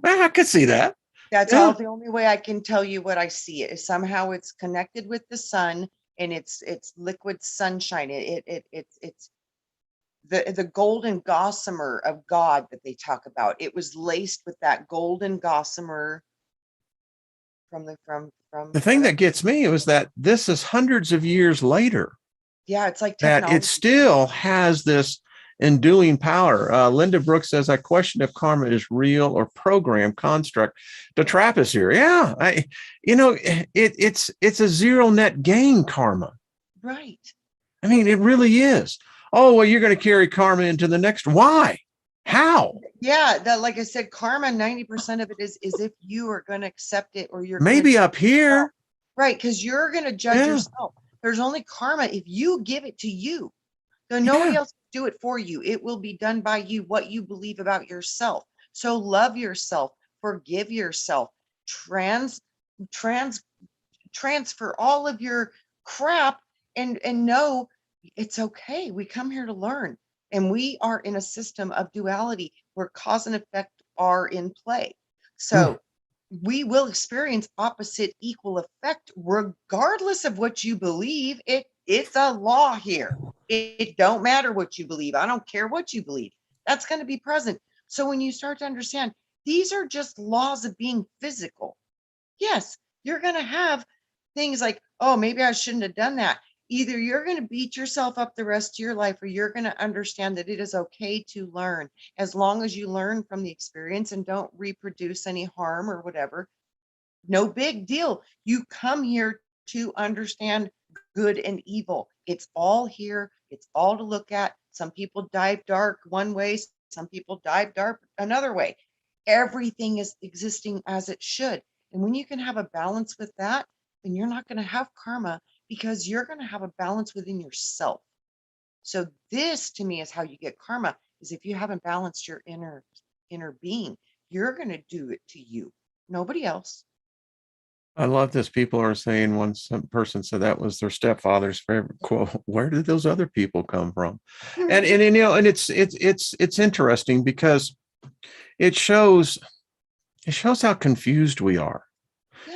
I could see that. That's all the only way I can tell you what I see it is somehow it's connected with the sun and it's liquid sunshine. It's the golden gossamer of God that they talk about. It was laced with that golden gossamer from the thing that gets me was that this is hundreds of years later. Yeah, it's like that it technology. still has this enduing power. Linda Brooks says, I question if karma is real or program construct to trap us here. Yeah, it's a zero net gain karma. Right. I mean, it really is. Oh, well, you're going to carry karma into the next. Why? How? Yeah, that, like I said, karma, 90% of it is if you are going to accept it or you're going to Maybe up here. right, because you're going to judge yourself. There's only karma if you give it to you. So nobody else will do it for you. It will be done by you, what you believe about yourself. So love yourself, forgive yourself, trans trans transfer all of your crap and know it's okay. We come here to learn. And we are in a system of duality where cause and effect are in play. So we will experience opposite equal effect regardless of what you believe. It's a law here. It don't matter what you believe. I don't care what you believe. That's going to be present. So when you start to understand these are just laws of being physical, yes, you're going to have things like, oh, maybe I shouldn't have done that. Either you're going to beat yourself up the rest of your life, or you're going to understand that it is okay to learn. As long as you learn from the experience and don't reproduce any harm or whatever, no big deal. You come here to understand good and evil. It's all here. It's all to look at. Some people dive dark one way, some people dive dark another way. Everything is existing as it should. And when you can have a balance with that, then you're not going to have karma because you're going to have a balance within yourself. So this to me is how you get karma, is if you haven't balanced your inner being, you're going to do it to you, nobody else. I love this. People are saying, some person said that was their stepfather's favorite quote. Where did those other people come from? And it's interesting because it shows how confused we are.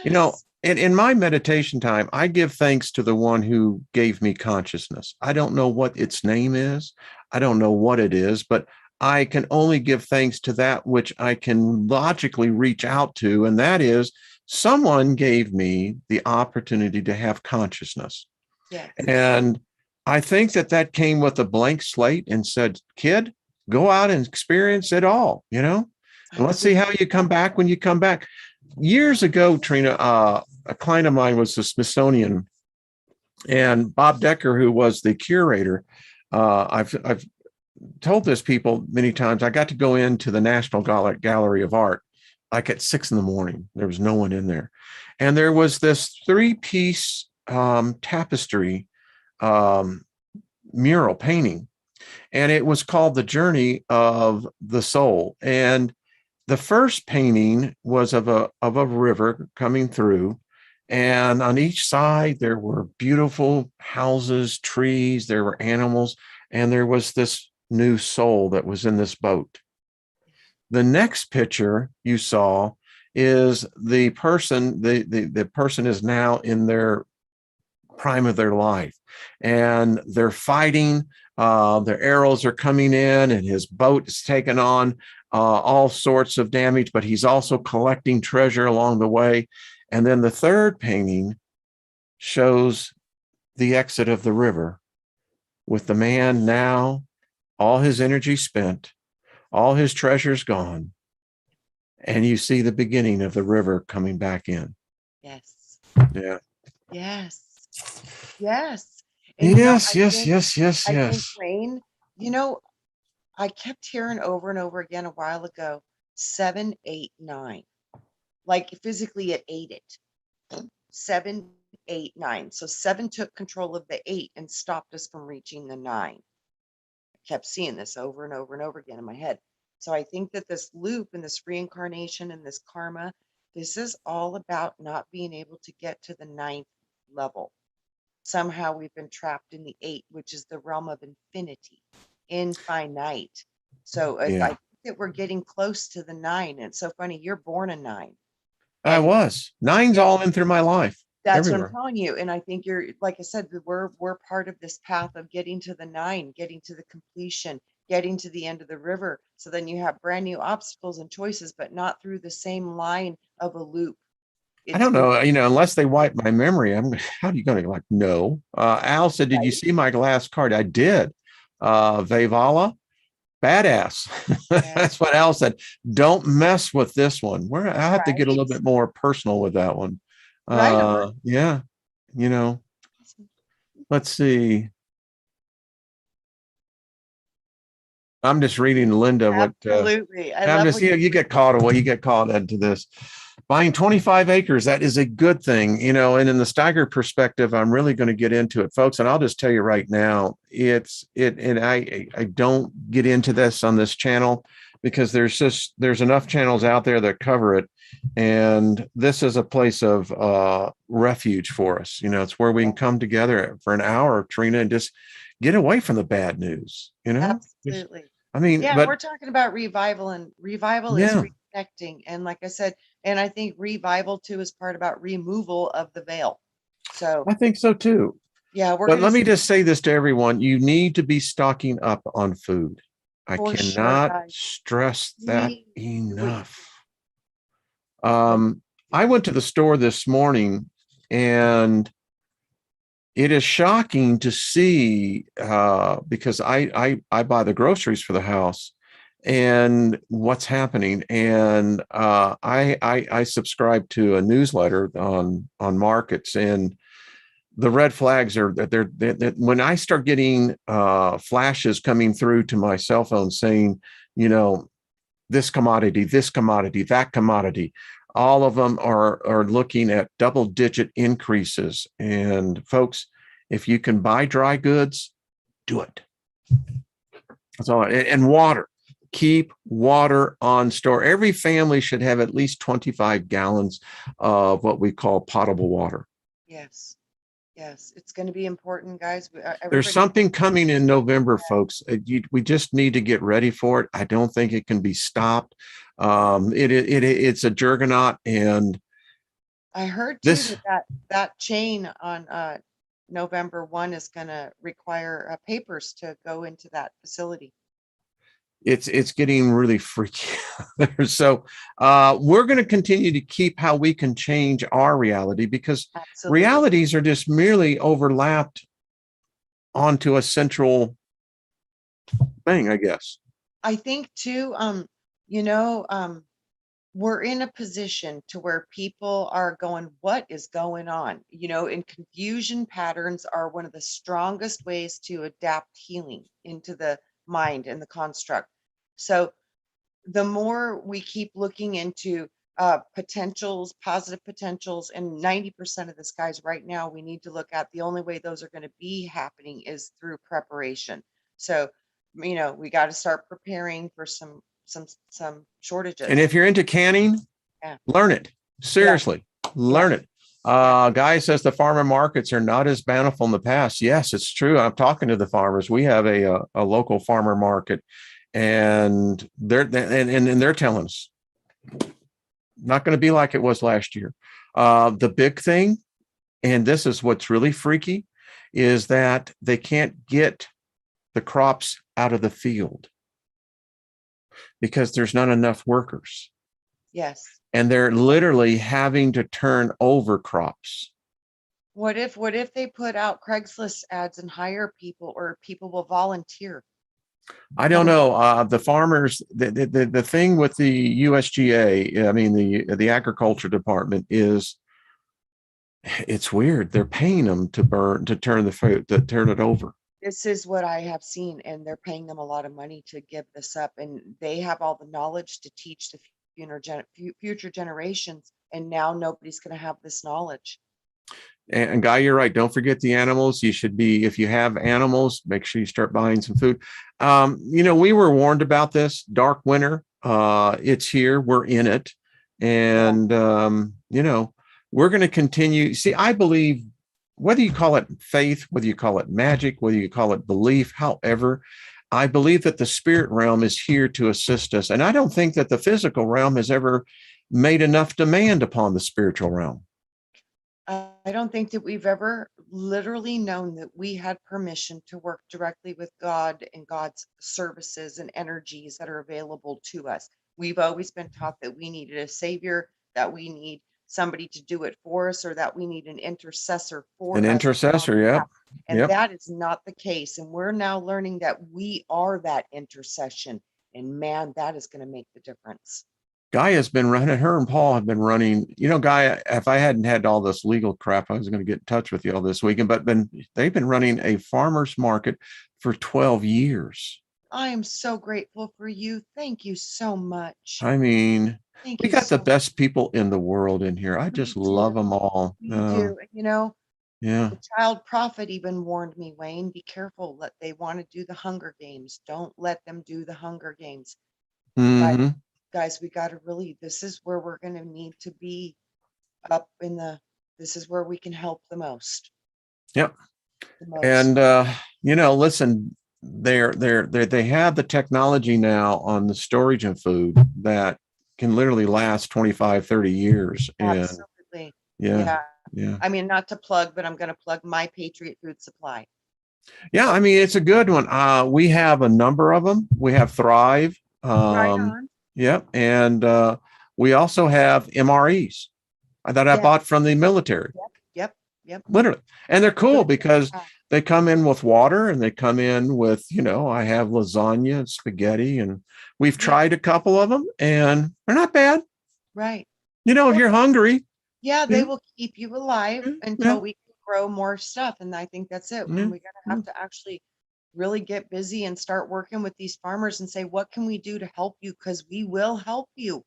Yes. In my meditation time, I give thanks to the one who gave me consciousness. I don't know what its name is. I don't know what it is, but I can only give thanks to that which I can logically reach out to. And that is, someone gave me the opportunity to have consciousness. Yes. And I think that came with a blank slate and said, kid, go out and experience it all, and let's see how you come back when you come back. Years ago, Trina, a client of mine was the Smithsonian, and Bob Decker, who was the curator, I've told this people many times. I got to go into the National Gallery of Art like at 6 a.m. There was no one in there, and there was this 3-piece tapestry mural painting, and it was called The Journey of the Soul. And the first painting was of a river coming through, and on each side there were beautiful houses, trees, there were animals, and there was this new soul that was in this boat. The next picture you saw is the person, the person is now in their prime of their life, and they're fighting. Their arrows are coming in, and his boat is taking on all sorts of damage, but he's also collecting treasure along the way. And then the third painting shows the exit of the river with the man now, all his energy spent, all his treasures gone. And you see the beginning of the river coming back in. Yes. Yeah. Yes. Yes. And Yes. I think, Wayne, I kept hearing over and over again a while ago, 7, 8, 9, like physically it ate it. 7, 8, 9. So 7 took control of the 8 and stopped us from reaching the 9. I kept seeing this over and over and over again in my head. So I think that this loop and this reincarnation and this karma, this is all about not being able to get to the 9th level. Somehow we've been trapped in the 8, which is the realm of infinity, infinite. So I think that we're getting close to the 9. And it's so funny, you're born a 9. I And was. 9's all in through my life. that's Everywhere. what I'm telling you. And I think you're, like I said, we're part of this path of getting to the 9, getting to the completion, getting to the end of the river. So then you have brand new obstacles and choices, but not through the same line of a loop. I It's don't been know, unless they wipe my memory, how are you going to like, no. Al said, did you right. see my last card? I did. Vavala, badass. Yeah. That's what Al said. Don't mess with this one. I have to get a little Right. bit more personal with that one. Right on. Yeah, you know, Awesome. let's see. I'm just reading Linda what Absolutely. I I'm love just, what you get caught away, you get caught into this. Buying 25 acres, that is a good thing, and in the Steiger perspective, I'm really going to get into it, folks. And I'll just tell you right now, and I don't get into this on this channel because there's enough channels out there that cover it. And this is a place of refuge for us. It's where we can come together for an hour, Trina, and just get away from the bad news, Just, absolutely. I mean, Yeah, but we're talking about revival, and revival is yeah, reconnecting. And like I said, and I think revival too is part about removal of the veil. So I think so too. yeah, we're But gonna let me see just say this to everyone. You need to be stocking up on food. I for sure, cannot guys. stress that We do it. enough. The I went to the store this morning and it is shocking to see because I buy the groceries for the house and what's happening. And I subscribe to a newsletter on markets, and the red flags are that when I start getting flashes coming through to my cell phone saying, this commodity, that commodity, all of them are looking at double digit increases. And folks, if you can buy dry goods, do it. That's all. And water. Keep water on store. Every family should have at least 25 gallons of what we call potable water. yes, yes, it's going to be important, guys. There's Everybody, something coming in November, folks. We just need to get ready for it. I don't think it can be stopped. It's a juggernaut, and I heard too this that chain on November 1 is going to require papers to go into that facility. it's getting really freaky. So we're going to continue to keep how we can change our reality, because Absolutely. realities are just merely overlapped onto a central thing, I guess. I think too, you know, we're in a position to where people are going, what is going on? And confusion patterns are one of the strongest ways to adapt healing into the mind and the construct. So the more we keep looking into potentials, positive potentials, and 90% of this, guys, right now, we need to look at the only way those are going to be happening is through preparation. So, we got to start preparing for some And shortages. if you're into canning, Yeah. learn it. Yeah. Seriously, Yeah. learn it. Yeah. Guy says the farmer markets are not as bountiful in the past. Yes, it's true. I'm talking to the farmers. We have a local farmer market, and they're telling us not going to be like it was last year. The big thing, and this is what's really freaky, is that they can't get the crops out of the field because there's not enough workers. Yes. And they're literally having to turn over crops. What if they put out Craigslist ads and hire people, or people will volunteer? I don't know. The farmers, the thing with the USGA, I mean, the agriculture department is, it's weird. They're paying them to turn the food, to turn it over. This is what I have seen, and they're paying them a lot of money to give this up, and they have all the knowledge to teach the future generations, and now nobody's going to have this knowledge. And Guy, you're right. Don't forget the animals. You should be, if you have animals, make sure you start buying some food. We were warned about this dark winter. It's here. We're in it. Yeah. And, we're going to continue. See, I believe, whether you call it faith, whether you call it magic, whether you call it belief, however, I believe that the spirit realm is here to assist us. And I don't think that the physical realm has ever made enough demand upon the spiritual realm. I don't think that we've ever literally known that we had permission to work directly with God and God's services and energies that are available to us. We've always been taught that we needed a savior, that we need somebody to do it for us, or that we need an intercessor for An us. intercessor. Yep. And that is not the case. And we're now learning that we are that intercession. And man, that is going to make the difference. Guy has been running, her and Paul have been running, Guy, if I hadn't had all this legal crap, I was going to get in touch with you all this weekend, but they've been running a farmer's market for 12 years. I am so grateful for you. Thank you so much. I mean, we got the best people in the world in here. I just love them all. We do. Yeah. The child prophet even warned me, Wayne, be careful. They want to do the Hunger Games. Don't let them do the Hunger Games. Mm-hmm. Guys, we got to really, this is where we're going to need to be up in this is where we can help the most. Yep. And, listen, they have the technology now on the storage of food that can literally last 25, 30 years. Absolutely. Yeah. I mean, not to plug, but I'm going to plug My Patriot Food Supply. Yeah. I mean, it's a good one. We have a number of them. We have Thrive. Right on. Yep. And we also have MREs that I bought from the military. Yep. Literally. And they're cool because they come in with water and they come in with, I have lasagna and spaghetti, and we've tried a couple of them and they're not bad. Right. If you're hungry. Yeah, they will keep you alive until we can grow more stuff. And I think that's it. And we got to have to actually really get busy and start working with these farmers and say, what can we do to help you? Because we will help you.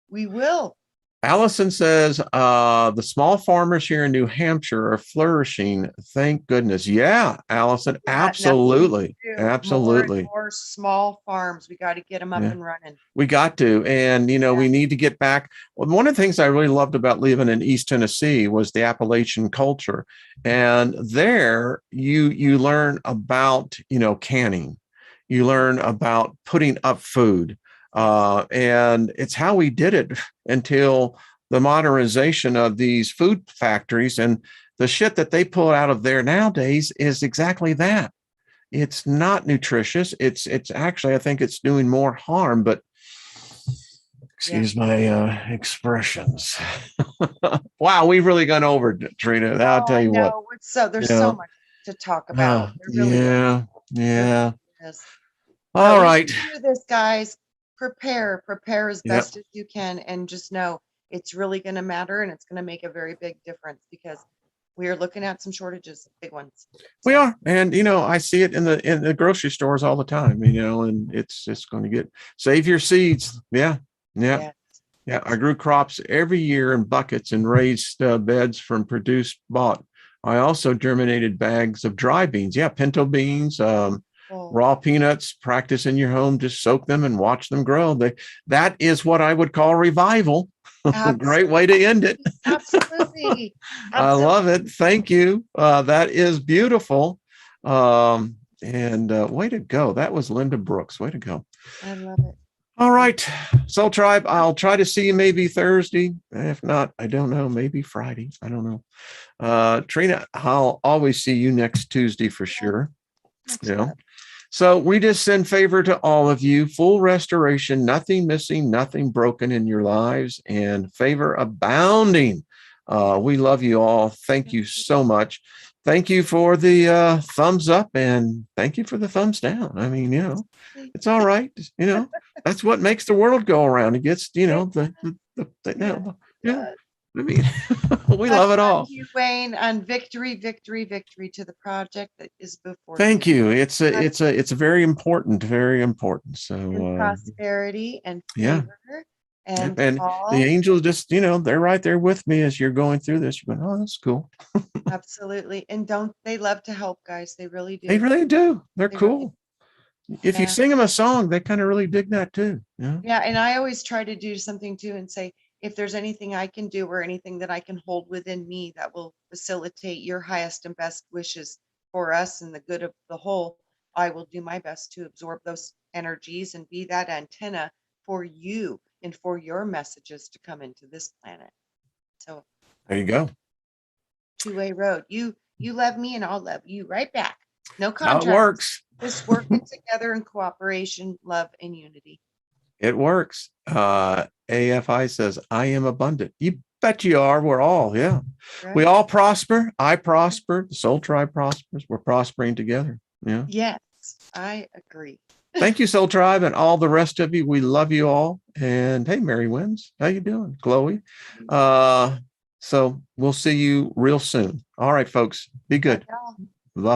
We will. Allison says, the small farmers here in New Hampshire are flourishing. Thank goodness. Yeah, Allison, absolutely. Absolutely. More small farms. We got to get them up and running. We got to. And, we need to get back. Well, one of the things I really loved about living in East Tennessee was the Appalachian culture. And there you learn about, canning. You learn about putting up food. And it's how we did it until the modernization of these food factories, and the shit that they pull out of there nowadays is exactly that. It's not nutritious. It's actually, I think it's doing more harm, but excuse my expressions. Wow. We've really gone over, Trina. I'll tell you what. So there's so much to talk about. Yeah. All right. Do this, guys. Prepare as best as you can, and just know it's really going to matter, and it's going to make a very big difference, because we are looking at some shortages, big ones. We are. And, I see it in the grocery stores all the time, and it's just going to save your seeds. Yeah. I grew crops every year in buckets and raised beds from bought. I also germinated bags of dry beans. Yeah. Pinto beans, raw peanuts. Practice in your home, just soak them and watch them grow. That is what I would call revival. Great way to end it. Absolutely. I love it. Thank you. That is beautiful. And way to go. That was Linda Brooks. Way to go. I love it. All right. Soul Tribe, I'll try to see you maybe Thursday. If not, I don't know, maybe Friday. I don't know. Trina, I'll always see you next Tuesday for sure. So we just send favor to all of you, full restoration, nothing missing, nothing broken in your lives, and favor abounding. We love you all. Thank you so much. Thank you for the thumbs up, and thank you for the thumbs down. I mean, it's all right. That's what makes the world go around. It gets, I mean, we love it all. Thank you, Wayne, and victory to the project that is before. Thank you. It's very important. So and prosperity and favor and the angels just, they're right there with me as you're going through this. You're going, oh, that's cool. Absolutely. And they love to help, guys. They really do. They really do. They're cool. If you sing them a song, they kind of really dig that too. Yeah. And I always try to do something too and say, if there's anything I can do or anything that I can hold within me that will facilitate your highest and best wishes for us and the good of the whole, I will do my best to absorb those energies and be that antenna for you and for your messages to come into this planet. So there you go. Two-way road. You love me and I'll love you right back. No contract. How it works. Just working together in cooperation, love, and unity. It works. AFI says, I am abundant. You Bet you are. We're all, yeah. Right? We all prosper. I prosper. The Soul Tribe prospers. We're prospering together. Yeah. Yes, I agree. Thank you, Soul Tribe, and all the rest of you. We love you all. And hey, Mary Wins, how you doing? Chloe. So we'll see you real soon. All right, folks. Be good. Bye, y'all.